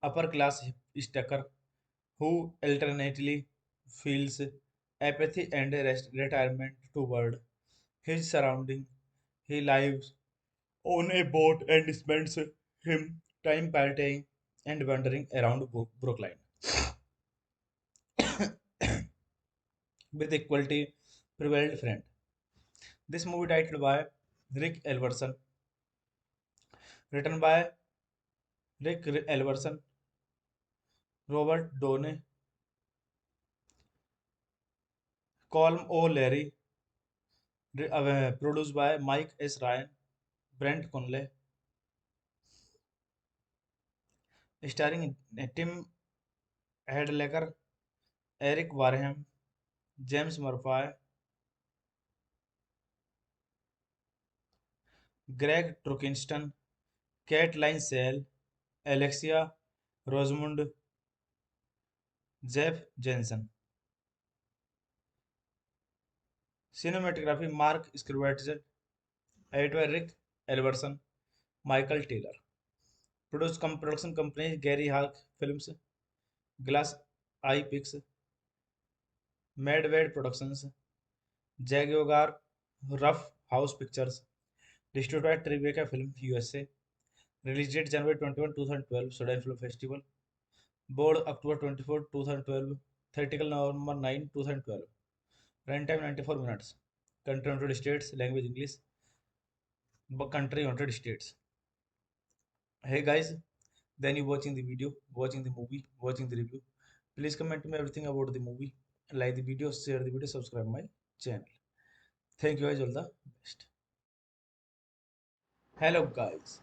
upper-class hipster who alternately feels apathy and retirement toward his surrounding. He lives on a boat and spends him time partying and wandering around Brooklyn with equality prevailed friend. This movie titled by Rick Elverson, written by Rick Elverson, Robert Downey, Colm O'Leary, produced by Mike S. Ryan, Brent Conley, starring Tim Hedlecker, Eric Wareham, James Murphy, Greg Trukinston, Caitlin Sale, Alexia Rosamund, Jeff Jensen. Cinematography Mark Scrivett, edited by Rick Elverson, Michael Taylor. Production companies Gary Hawk Films, Glass Eye Picks, Madwade Productions, Jaguar Rough House Pictures, distributed by Tribeca Film USA. Release date January 21, 2012, Sudan Film Festival. Board October 24, 2012. Theatrical November 9, 2012. Runtime 94 minutes. Country United States. Language English. Country United States. Hey guys, then you watching the video, watching the movie, watching the review. Please comment me everything about the movie. Like the video, share the video, subscribe my channel. Thank you guys, all the best. Hello guys,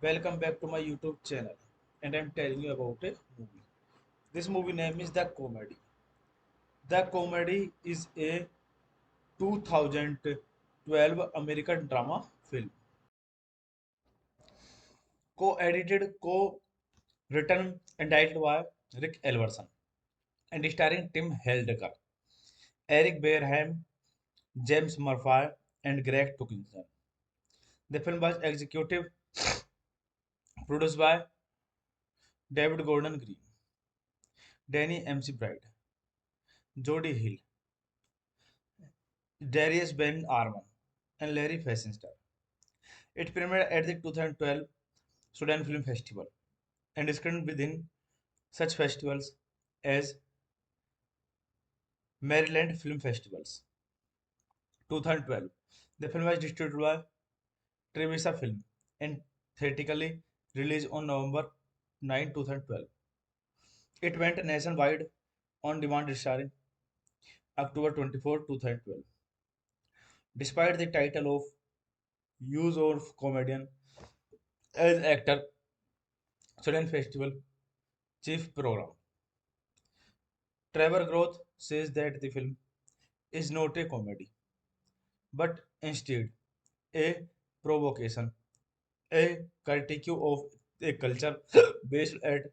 welcome back to my YouTube channel, and I'm telling you about a movie. This movie name is The Comedy. The Comedy is a 2012 American drama film, co-edited, co-written and directed by Rick Elverson, and starring Tim Heidecker, Eric Bareham, James Murphy, and Greg Tukinson. The film was executive produced by David Gordon Green, Danny McBride, Jody Hill, Darius Ben Arman, and Larry Fessenden. It premiered at the 2012 Sudan Film Festival and screened within such festivals as Maryland Film Festivals. 2012. The film was distributed by Trevisa Film and theatrically released on November 9, 2012. It went nationwide on demand starring October 24, 2012. Despite the title of use of comedian as actor, Sudan Festival chief program. Trevor Groth says that the film is not a comedy, but instead a provocation, a critique of a culture based at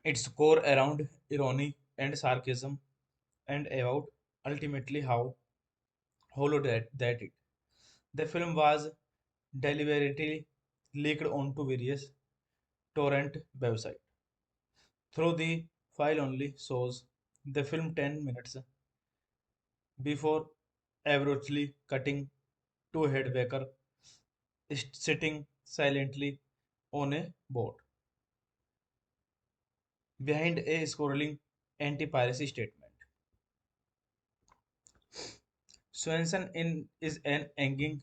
its core around irony and sarcasm and about ultimately how hollow that it. The film was deliberately leaked onto various torrent websites. Through the file only shows the film 10 minutes before abruptly cutting to Headbaker sitting silently on a boat behind a scrolling anti-piracy statement. Swenson is an angry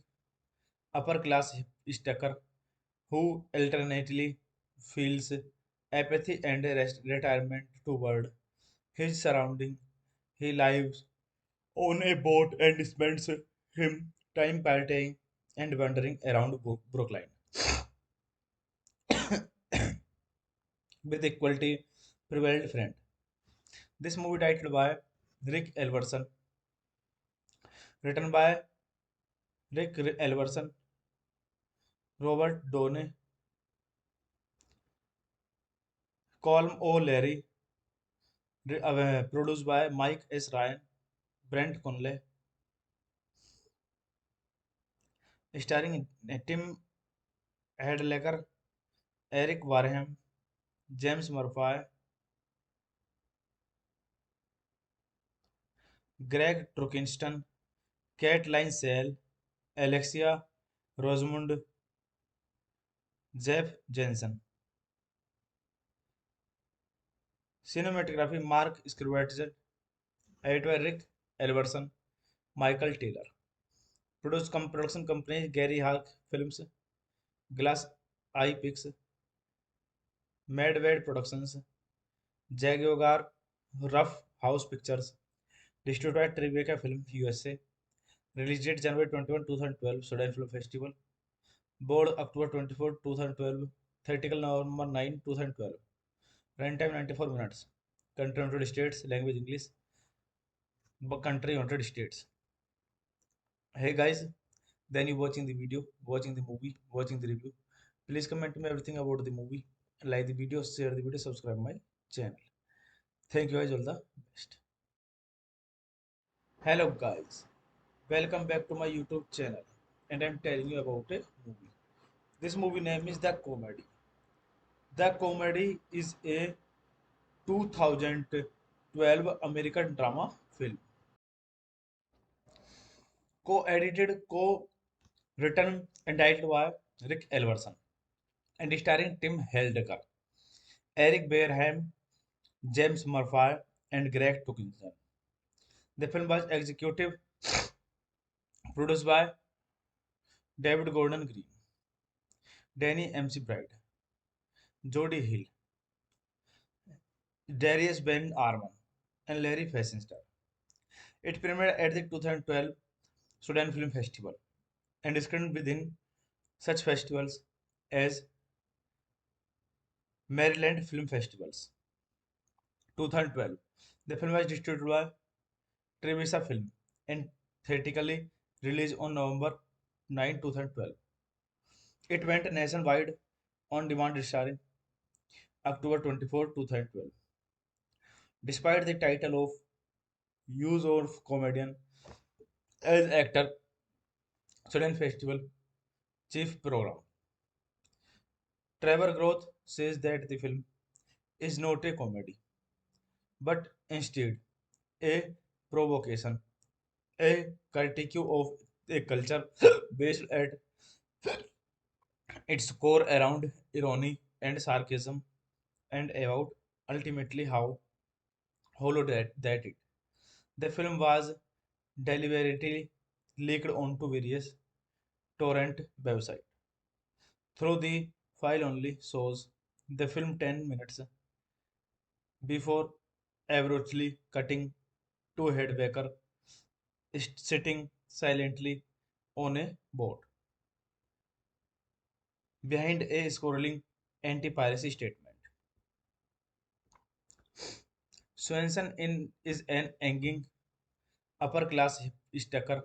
upper-class hipster who alternately feels apathy and retirement toward his surrounding. He lives on a boat and spends him time partying and wandering around Brookline with equality prevailed friend. This movie titled by Rick Elverson, written by Rick Elverson, Robert Downey, Colm O'Leary, produced by Mike S. Ryan, Brent Conley, starring Tim Hadlecker, Eric Wareham, James Murphy, Greg Trukinston, Caitlin Sale, Alexia Rosamund, Jeff Jensen. Cinematography Mark Scrivett, editor Rick Elverson, Michael Taylor. Production companies Gary Hawk Films, Glass Eye Picks, Madwade Productions, Jaguar Rough House Pictures, distributed Tribeca Film USA. Release date January 21, 2012, Sudan Film Festival. Board October 24, 2012. Theatrical November 9, 2012. Runtime 94 minutes. Country United States. Language English. Country United States. Hey guys, then you watching the video, watching the movie, watching the review. Please comment me everything about the movie. Like the video, share the video, subscribe my channel. Thank you guys, all the best. Hello guys, welcome back to my YouTube channel, and I'm telling you about a movie. This movie name is The Comedy. The Comedy is a 2012 American drama film, co-edited, co-written, and directed by Rick Elverson, and starring Tim Heidecker, Eric Bareham, James Murphy, and Greg Tukinson. The film was executive produced by David Gordon Green, Danny McBride, Jody Hill, Darius Ben Arman, and Larry Fessenden. It premiered at the 2012 Sudan Film Festival and screened within such festivals as Maryland Film Festivals. 2012. The film was distributed by Trevisa Film and theatrically released on November 9, 2012. It went nationwide on demand starring October 24, 2012. Despite the title of use of comedian as actor, Sudan Festival chief program. Trevor Groth says that the film is not a comedy, but instead a provocation, a critique of a culture based at its core around irony and sarcasm, and about ultimately how hollow that it. The film was deliberately leaked onto various torrent websites. Through the file only shows the film 10 minutes before abruptly cutting to Headbaker sitting silently on a boat behind a scrolling anti-piracy statement. Swenson is an angry upper-class hipster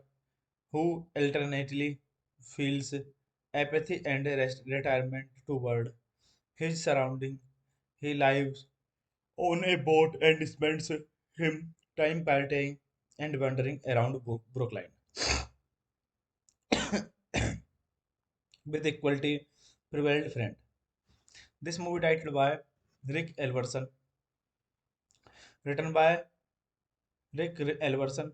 who alternately feels apathy and retirement toward his surrounding. He lives on a boat and spends him time partying and wandering around Brookline with equality prevailed friend. This movie titled by Rick Elverson, written by Rick Elverson,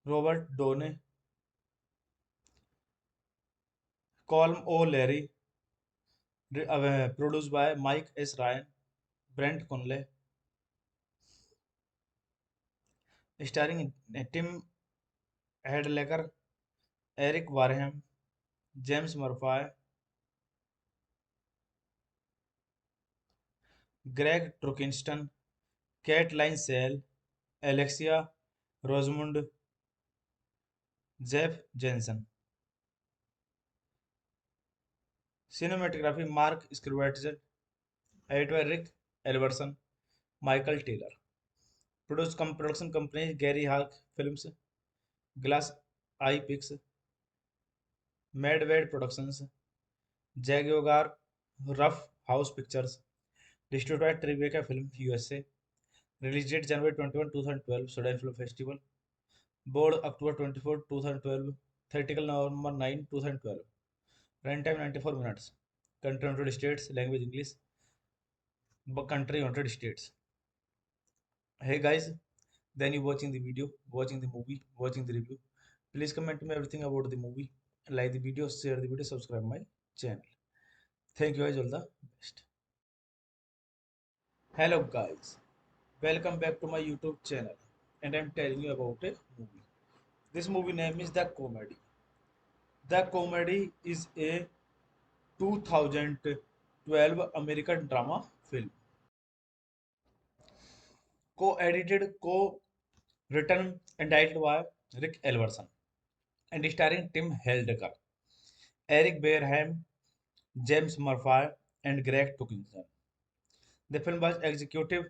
Robert Downey, Colm O'Leary, produced by Mike S. Ryan, Brent Conley, starring Tim Hadlecker, Eric Wareham, James Murphy, Greg Trukinston, Caitlin Sale, Alexia Rosamund, Jeff Jensen. Cinematography Mark Scrivett, edited by Rick Elverson, Michael Taylor. Production companies Gary Hawk Films, Glass Eye Picks, Madwade Productions, Jaguar Rough House Pictures, distributed by Tribeca Film USA. Release date January 21, 2012, Sudan Film Festival. Board October 24, 2012. Theatrical November 9, 2012. Runtime 94 minutes. Country United States. Language English. Country United States. Hey guys, then you watching the video, watching the movie, watching the review. Please comment me everything about the movie. Like the video, share the video, subscribe my channel. Thank you guys, all the best. Hello guys, welcome back to my YouTube channel, and I'm telling you about a movie. This movie name is The Comedy. The Comedy is a 2012 American drama film, co-edited, co-written and directed by Rick Elverson, and starring Tim Heidecker, Eric Bareham, James Murphy, and Greg Tuckinson. The film was executive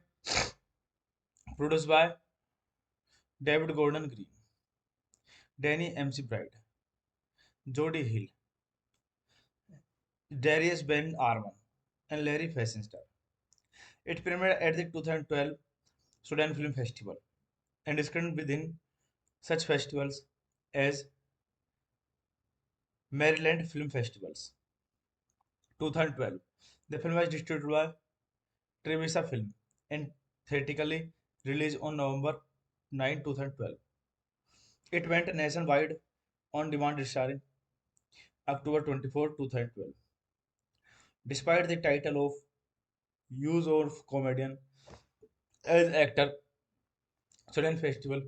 produced by David Gordon Green, Danny McBride, Jody Hill, Darius Ben Arman, and Larry Fessenden. It premiered at the 2012 Sudan Film Festival and is screened within such festivals as Maryland Film Festivals. 2012. The film was distributed by Trevisa Film and theatrically released on November 9, 2012. It went nationwide on demand starring October 24, 2012. Despite the title of use of comedian as actor, Sudan Festival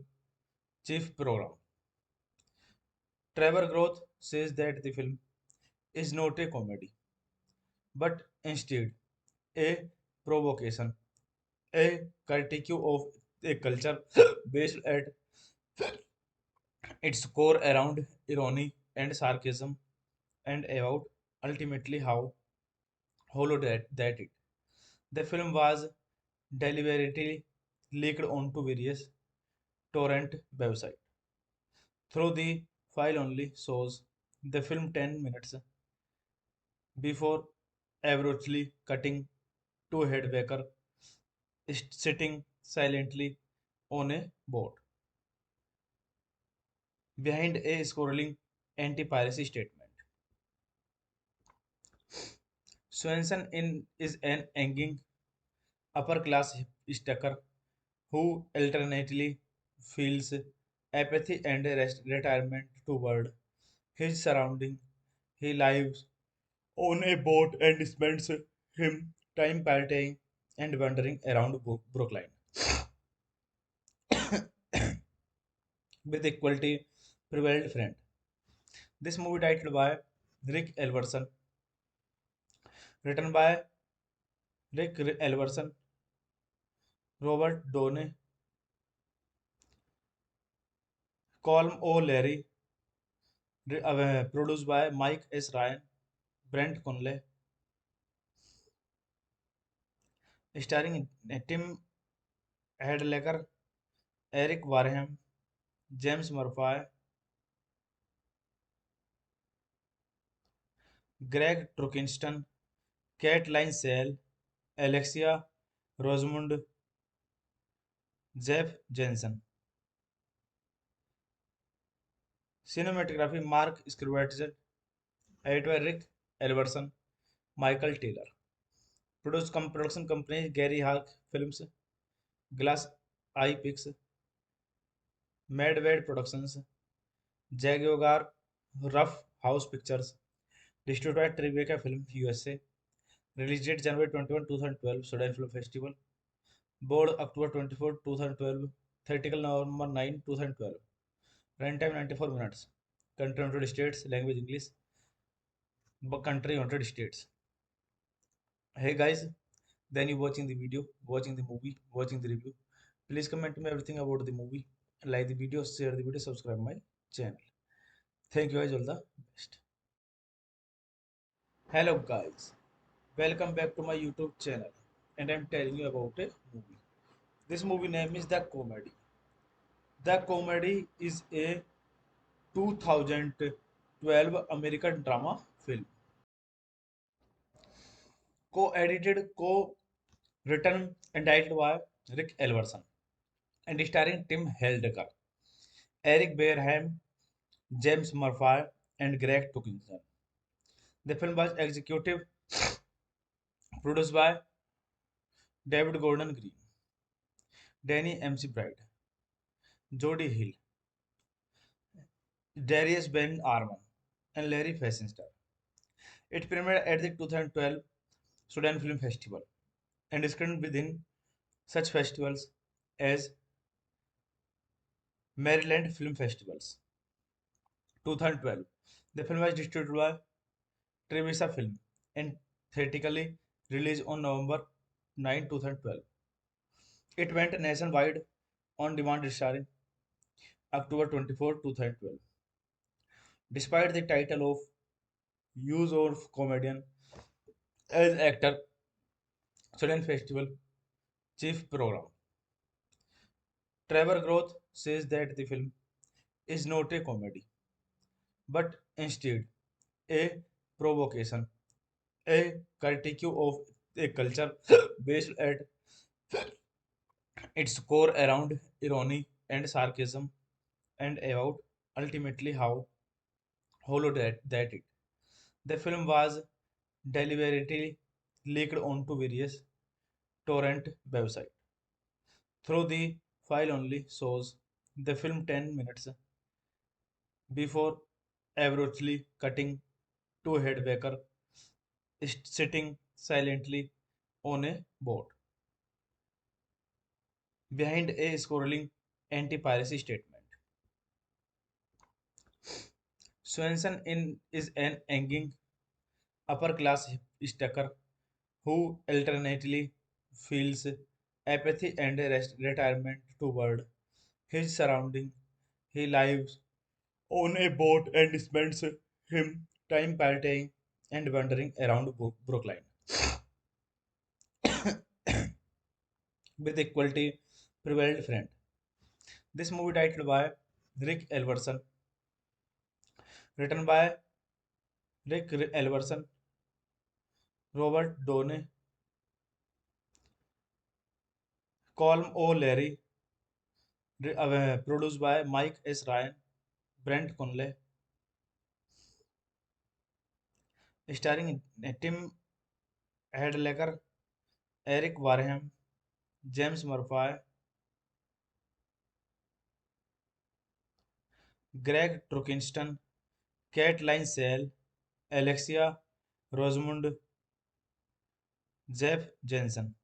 chief program. Trevor Groth says that the film is not a comedy, but instead a provocation, a critique of a culture based at its core around irony and sarcasm, and about ultimately how hollow that it. The film was deliberately leaked onto various torrent websites. Through the file only shows the film 10 minutes before abruptly cutting to Headbaker sitting silently on a boat behind a scrolling anti-piracy statement. Swenson is an angry upper-class hipster who alternately feels apathy and retirement toward his surrounding. He lives on a boat and spends him time partying and wandering around Brooklyn with equality prevailed friend. This movie titled by Rick Elverson, written by Rick Elverson, Robert Downey, Colm O'Leary, produced by Mike S. Ryan, Brent Conley, starring Tim Heidecker, Eric Wareham, James Murphy, Greg Trukinston, Caitlin Sale, Alexia Rosamund, Jeff Jensen. Cinematography Mark Scrivett, edited by Rick Elverson, Michael Taylor. Production companies Gary Hawk Films, Glass Eye Picks, Madwade Productions, Jaguar Rough House Pictures, distributed by Tribeca Film USA. Release date January 21, 2012, Sudan Film Festival. Board October 24, 2012. Theatrical November 9, 2012. Runtime 94 minutes. Country United States. Language English. Country United States. Hey guys, then you watching the video, watching the movie, watching the review. Please comment me everything about the movie, like the video, share the video, subscribe my channel. Thank you guys, all the best. Hello guys, welcome back to my YouTube channel, and I'm telling you about a movie. This movie name is The Comedy. The Comedy is a 2012 American drama film, co-edited, co-written and directed by Rick Elverson, and starring Tim Heidecker, Eric Bareham, James Murphy, and Greg Tuckinson. The film was executive produced by David Gordon Green, Danny McBride, Jody Hill, Darius Ben Arman, and Larry Fessenden. It premiered at the 2012 Sudan Film Festival and screened within such festivals as Maryland Film Festivals. 2012. The film was distributed by Trevisa Film and theatrically released on November 9, 2012. It went nationwide on demand starring October 24, 2012. Despite the title of use of comedian as actor, Sudan Festival chief program, Trevor Groth says that the film is not a comedy, but instead a provocation, a critique of a culture based at its core around irony and sarcasm, and about ultimately how hollow that it. The film was deliberately leaked onto various torrent websites. Through the file only shows the film 10 minutes before abruptly cutting to a headbacker sitting silently on a boat behind a scrolling anti-piracy statement. Swenson is an angry upper-class hipster who alternately feels apathy and retirement toward his surrounding. He lives on a boat and spends him time partying and wandering around Brookline with equality prevailed friend. This movie directed by Rick Elverson, written by Rick Elverson, Robert Downey, Colm O'Leary, produced by Mike S. Ryan, Brent Conley, starring Tim Heidecker, Eric Wareham, James Murphy, Greg Trukinston, Caitlin Sale, Alexia Rosamund, Jeff Jensen.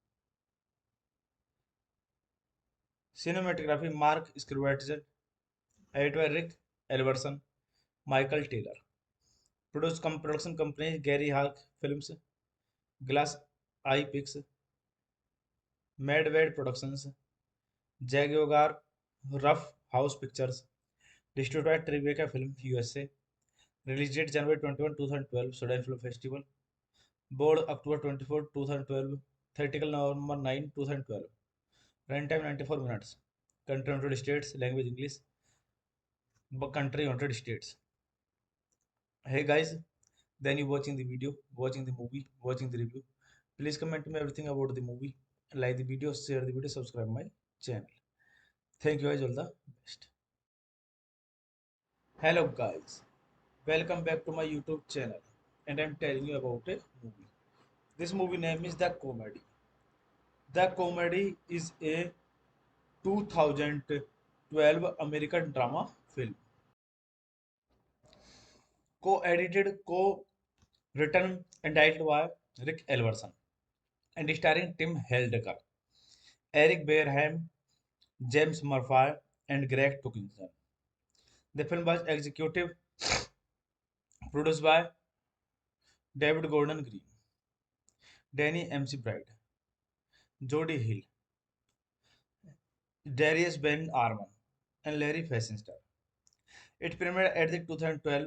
Cinematography Mark Scrivett, editor Rick Elverson, Michael Taylor. Production companies Gary Hawk Films, Glass Eye Picks, Madwade Productions, Jaguar Rough House Pictures, distributed Tribeca Film USA. Release date January 21, 2012, Sudan Film Festival. Board October 24, 2012. Theatrical November 9, 2012. Runtime 94 minutes. Country United States. Language English. Country United States. Hey guys, then you watching the video, watching the movie, watching the review. Please comment me everything about the movie, like the video, share the video, subscribe my channel. Thank you guys, all the best. Hello guys, welcome back to my YouTube channel, and I'm telling you about a movie. This movie name is The Comedy. The Comedy is a 2012 American drama film, co-edited, co-written and directed by Rick Elverson, and starring Tim Heidecker, Eric Bareham, James Murphy, and Greg Tuckinson. The film was executive produced by David Gordon Green, Danny McBride, Jodie Hill, Darius Ben Arman, and Larry Fessenstar. It premiered at the 2012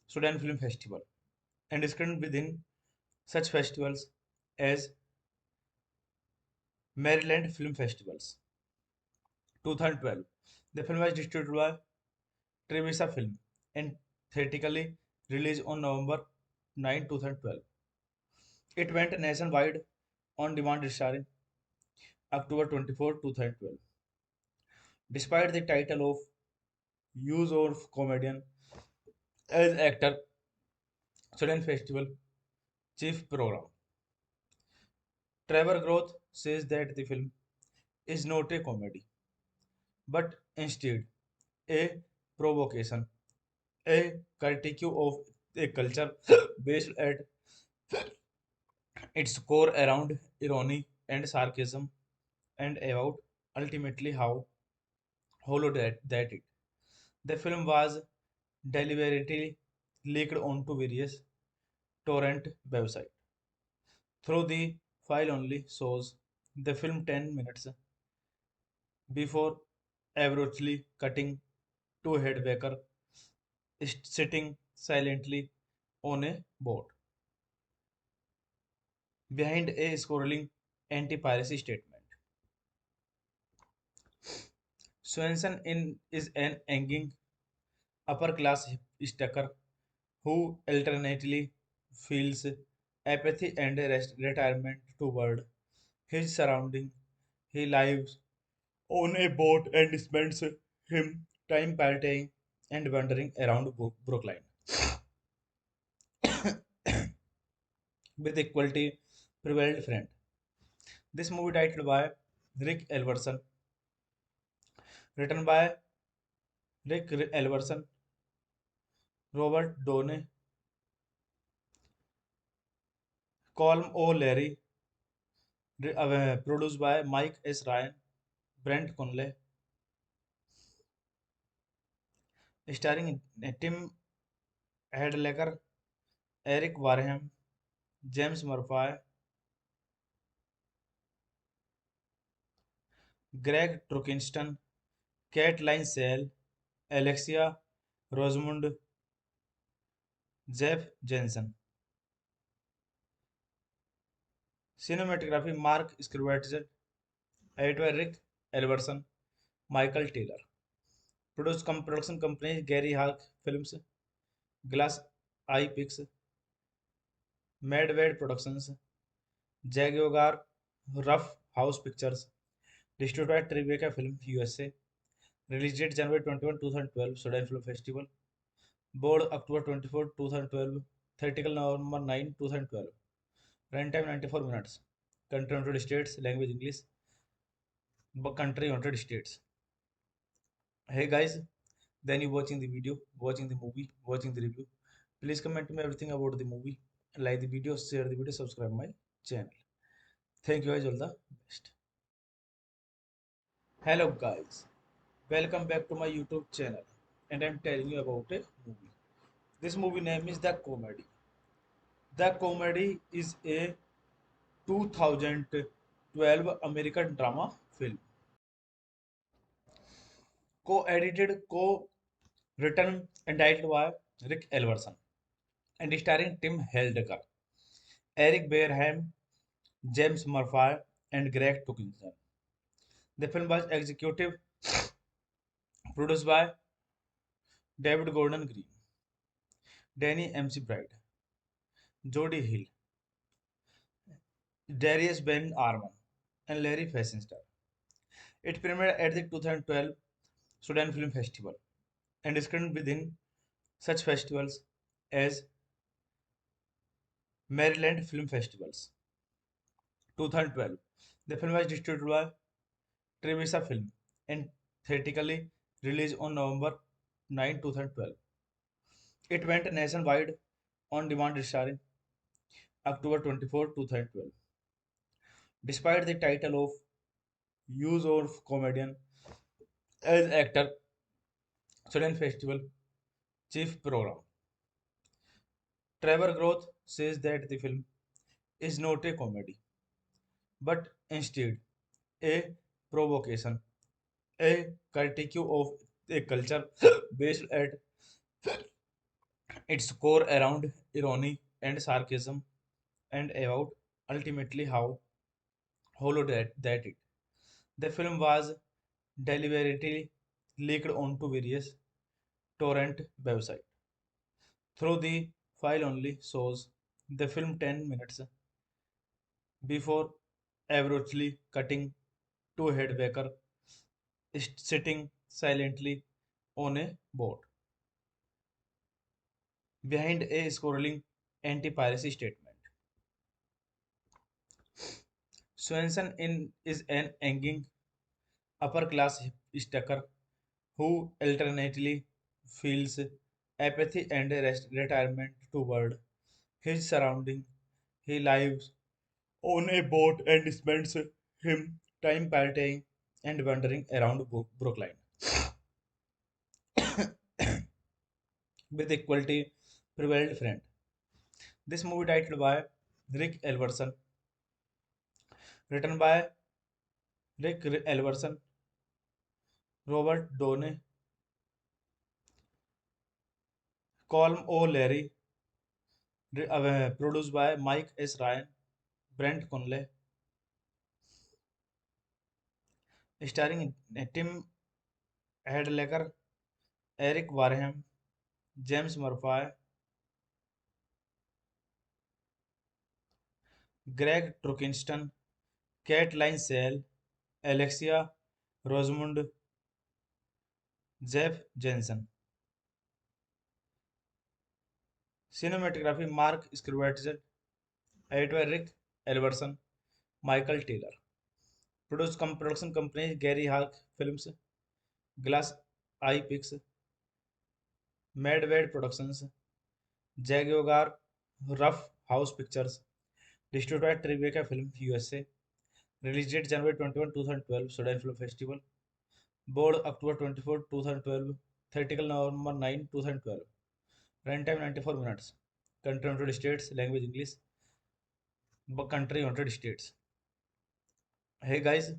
Sudan Film Festival and is screened within such festivals as Maryland Film Festivals. 2012. The film was distributed by Trevisa Film and theatrically released on November 9, 2012. It went nationwide on demand starring October 24, 2012. Despite the title of use of comedian as actor, Sudan Festival chief program. Trevor Groth says that the film is not a comedy, but instead a provocation, a critique of a culture based at its core around irony and sarcasm and about ultimately how hollow that it. The film was deliberately leaked onto various torrent websites. Through the file only shows the film 10 minutes before abruptly cutting to Headbaker sitting silently on a boat behind a scrolling anti-piracy statement. Swenson is an angry upper-class hipster who alternately feels apathy and retirement toward his surrounding. He lives on a boat and spends him time partying and wandering around Brooklyn with equality prevailed friend. This movie titled by Rick Elverson, written by Rick Elverson, Robert Downey, Colm O'Leary, produced by Mike S. Ryan, Brent Conley, starring Tim Hedlecker, Eric Wareham, James Murphy, Greg Trukinston, Caitlin Sale, Alexia Rosamund, Jeff Jensen. Cinematography Mark Scrivett, edited by Rick Elverson, Michael Taylor. Production companies Gary Hawk Films, Glass Eye Picks, Madwade Productions, Jaguar Rough House Pictures, distributed by Tribeca Film USA. Release date January 21, 2012, Sudan Film Festival. Board October 24, 2012. Theatrical November 9, 2012. Runtime 94 minutes. Country United States. Language English. Country United States. Hey guys, then you watching the video, watching the movie, watching the review. Please comment me everything about the movie. Like the video, share the video, subscribe my channel. Thank you guys, all the best. Hello guys, welcome back to my YouTube channel, and I'm telling you about a movie. This movie name is The Comedy. The Comedy is a 2012 American drama film, co-edited, co-written and directed by Rick Elverson, and starring Tim Heidecker, Eric Bareham, James Murphy, and Greg Tukinson. The film was executive produced by David Gordon Green, Danny McBride, Jodie Hill, Darius Ben Arman, and Larry Fessenstar. It premiered at the 2012 Sudan Film Festival and is screened within such festivals as Maryland Film Festivals. 2012. The film was distributed by Trevisa Film and theatrically released on November 9, 2012. It went nationwide on demand starring October 24, 2012. Despite the title of use of comedian as actor, Sudan Festival chief program. Trevor Groth says that the film is not a comedy, but instead a provocation, a critique of a culture based at its core around irony and sarcasm and about ultimately how hollow that it. The film was deliberately leaked onto various torrent websites. Through the file only shows the film 10 minutes before abruptly cutting to Headbaker sitting silently on a boat behind a scrolling anti-piracy statement. Swenson is an angry upper-class hipster who alternately feels apathy and retirement toward his surrounding. He lives on a boat and spends him time partying and wandering around Brookline with equality prevailed friend. This movie titled by Rick Elverson, written by Rick Elverson, Robert Downey, Colm O'Leary, produced by Mike S. Ryan, Brent Conley, starring Tim Hadlecker, Eric Wareham, James Murphy, Greg Trukinston, Caitlin Sale, Alexia Rosamund, Jeff Jensen. Cinematography Mark Scrivett, editor Rick Elverson, Michael Taylor. Production companies Gary Hawk Films, Glass Eye Picks, Madwade Productions, Jaguar Rough House Pictures, distributed by Tribeca Film USA. Release date January 21, 2012, Sudan Film Festival. Board October 24, 2012. Theatrical November 9, 2012. Runtime 94 minutes. Country United States. Language English. Country United States. Hey guys,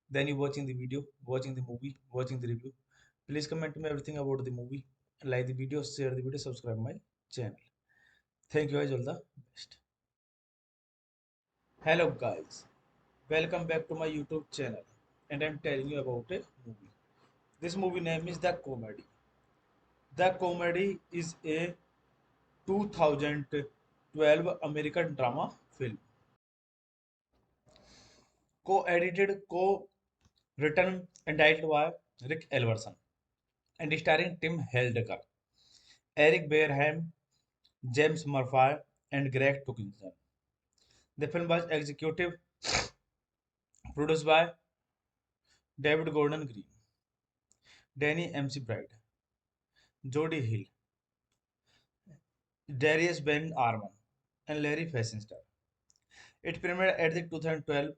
then you watching the video, watching the movie, watching the review. Please comment me everything about the movie. Like the video, share the video, subscribe my channel. Thank you guys, all the best. Hello guys, welcome back to my YouTube channel, and I'm telling you about a movie. This movie name is The Comedy. The Comedy is a 2012 American drama film, co-edited, co-written, and directed by Rick Elverson, and starring Tim Heidecker, Eric Bareham, James Murphy, and Greg Tukinson. The film was executive produced by David Gordon Green, Danny McBride, Jody Hill, Darius Ben Arman, and Larry Fessenden. It premiered at the 2012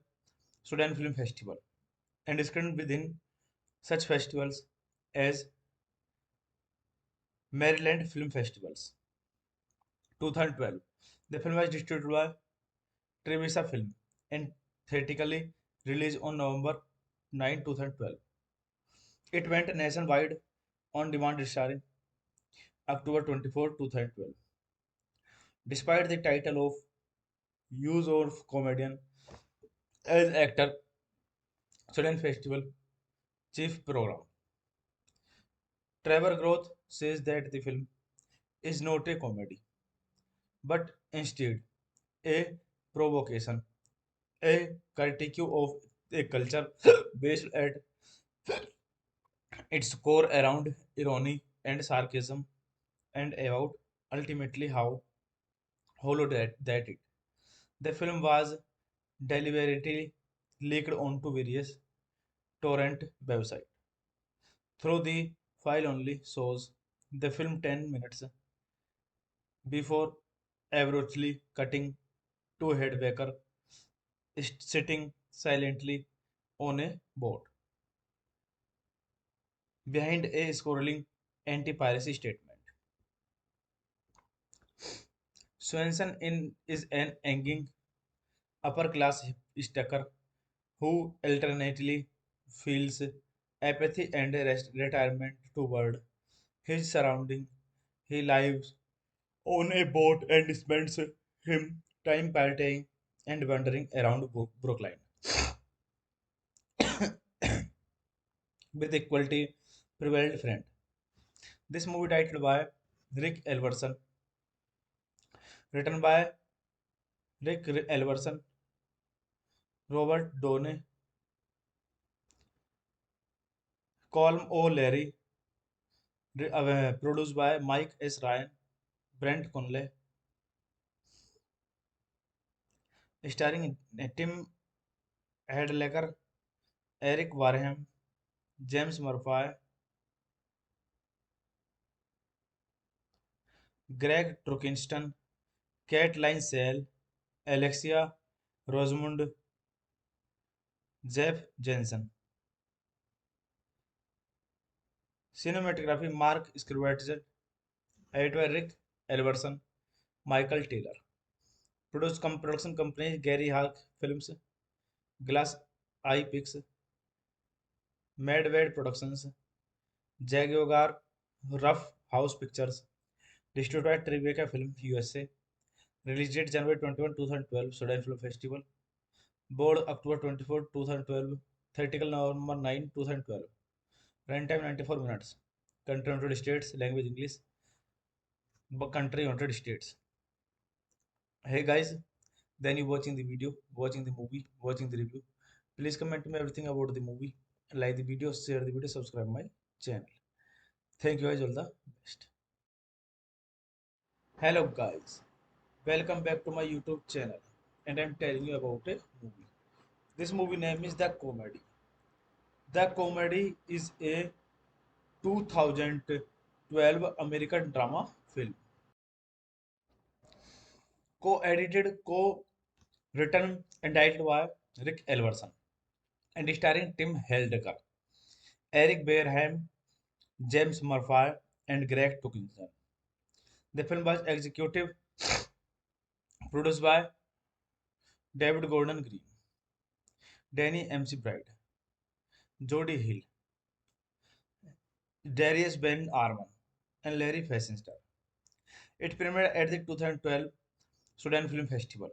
Sudan Film Festival and screened within such festivals as Maryland Film Festivals. 2012. The film was distributed by Trevisa Film and theatrically released on November 9, 2012. It went nationwide on demand starring October 24, 2012. Despite the title of use of comedian as actor, Sudan Festival chief program. Trevor Groth says that the film is not a comedy, but instead a provocation, a critique of a culture based at its core around irony and sarcasm and about ultimately how hollow that it. The film was deliberately leaked onto various torrent websites. Through the file only shows the film 10 minutes before abruptly cutting to Headbaker sitting silently on a boat behind a scrolling anti-piracy statement. Swenson is an angry upper-class hipster who alternately feels apathy and retirement toward his surrounding. He lives on a boat and spends him time partying and wandering around Brookline with equality prevailed friend. This movie titled by Rick Elverson, written by Rick Elverson, Robert Downey, Colm O'Leary, produced by Mike S. Ryan, Brent Conley, starring Tim Hadlecker, Eric Wareham, James Murphy, Greg Trukinston, Caitlin Sale, Alexia Rosamund, Jeff Jensen. Cinematography Mark Scrivett, edited by Rick Elverson, Michael Taylor. Production companies Gary Hawk Films, Glass Eye Picks, Madwade Productions, Jaguar Rough House Pictures, distributed by Tribeca Film USA. Release date January 21, 2012, Sudan Film Festival. Board October 24, 2012. Theatrical November 9, 2012. Runtime 94 minutes. Country United States. Language English. Country United States. Hey guys, then you watching the video, watching the movie, watching the review. Please comment me everything about the movie. Like the video, share the video, subscribe my channel. Thank you guys, all the best. Hello guys, welcome back to my YouTube channel, and I'm telling you about a movie. This movie name is The Comedy. The Comedy is a 2012 American drama film, co-edited, co-written and directed by Rick Elverson, and starring Tim Heidecker, Eric Bareham, James Murphy, and Greg Tukinson. The film was executive produced by David Gordon Green, Danny McBride, Jody Hill, Darius Ben Arman, and Larry Fessenden. It premiered at the 2012 Sudan Film Festival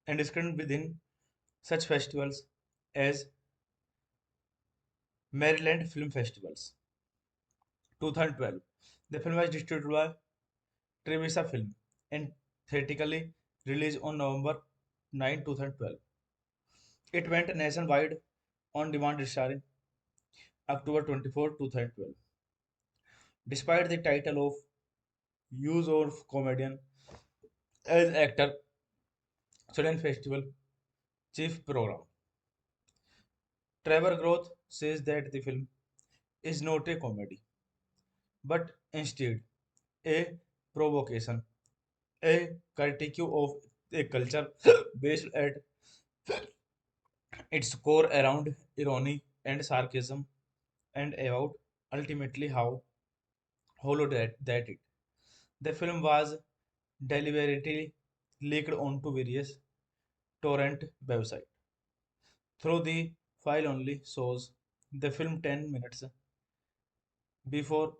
and screened within such festivals as Maryland Film Festivals. 2012. The film was distributed by Trevisa Film and theatrically released on November 9, 2012. It went nationwide on demand starring October 24, 2012. Despite the title of use of comedian as actor, Sudan Festival chief program. Trevor Groth says that the film is not a comedy, but instead a provocation, a critique of a culture based at its core around irony and sarcasm, and about ultimately how hollow that it. The film was deliberately leaked onto various torrent websites. Through the file only shows the film 10 minutes before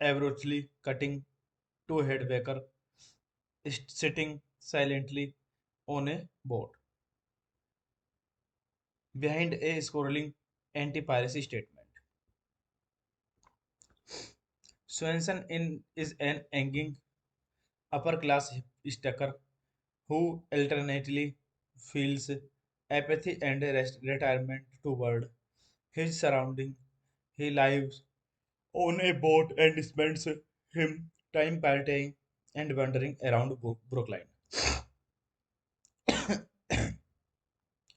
abruptly cutting to Headbaker sitting silently on a boat behind a scrolling anti-piracy statement. Swenson is an angry upper-class hipster who alternately feels apathy and retirement toward his surrounding. He lives on a boat and spends him time partying and wandering around Brookline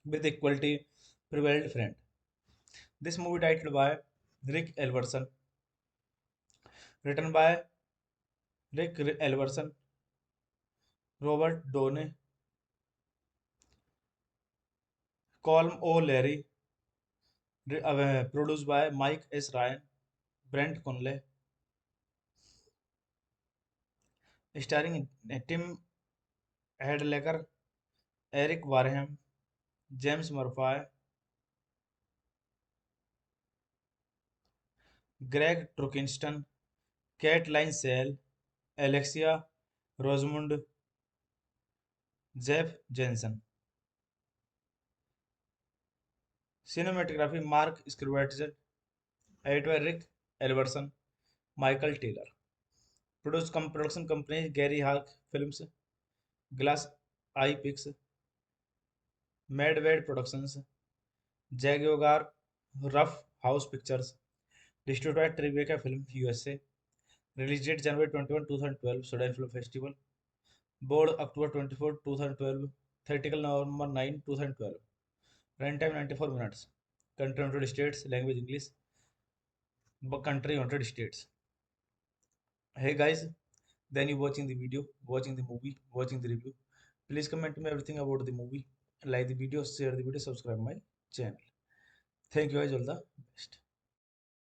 with equality prevailed friend. This movie titled by Rick Elverson, written by Rick Elverson, Robert Downey, Colm O'Leary, produced by Mike S. Ryan, Brent Conley, starring Tim Hadlecker, Eric Wareham, James Murphy, Greg Turkington, Kate Linsell, Alexia Rosamund, Jeff Jensen. Cinematography Mark Scrivett, editor Rick Elverson, Michael Taylor. Production companies Gary Hark Films, Glass Eye Pix, Madwade Productions, Jaguar Rough House Pictures, distributed Tribeca Film USA, release date January 21, 2012, Sudan Film Festival, board October 24, 2012, theatrical November 9, 2012, runtime 94 minutes, country United States, language English, country United States. Hey guys, then you watching the video, watching the movie, watching the review. Please comment to me everything about the movie, like the video, share the video, subscribe my channel. Thank you guys, all the best.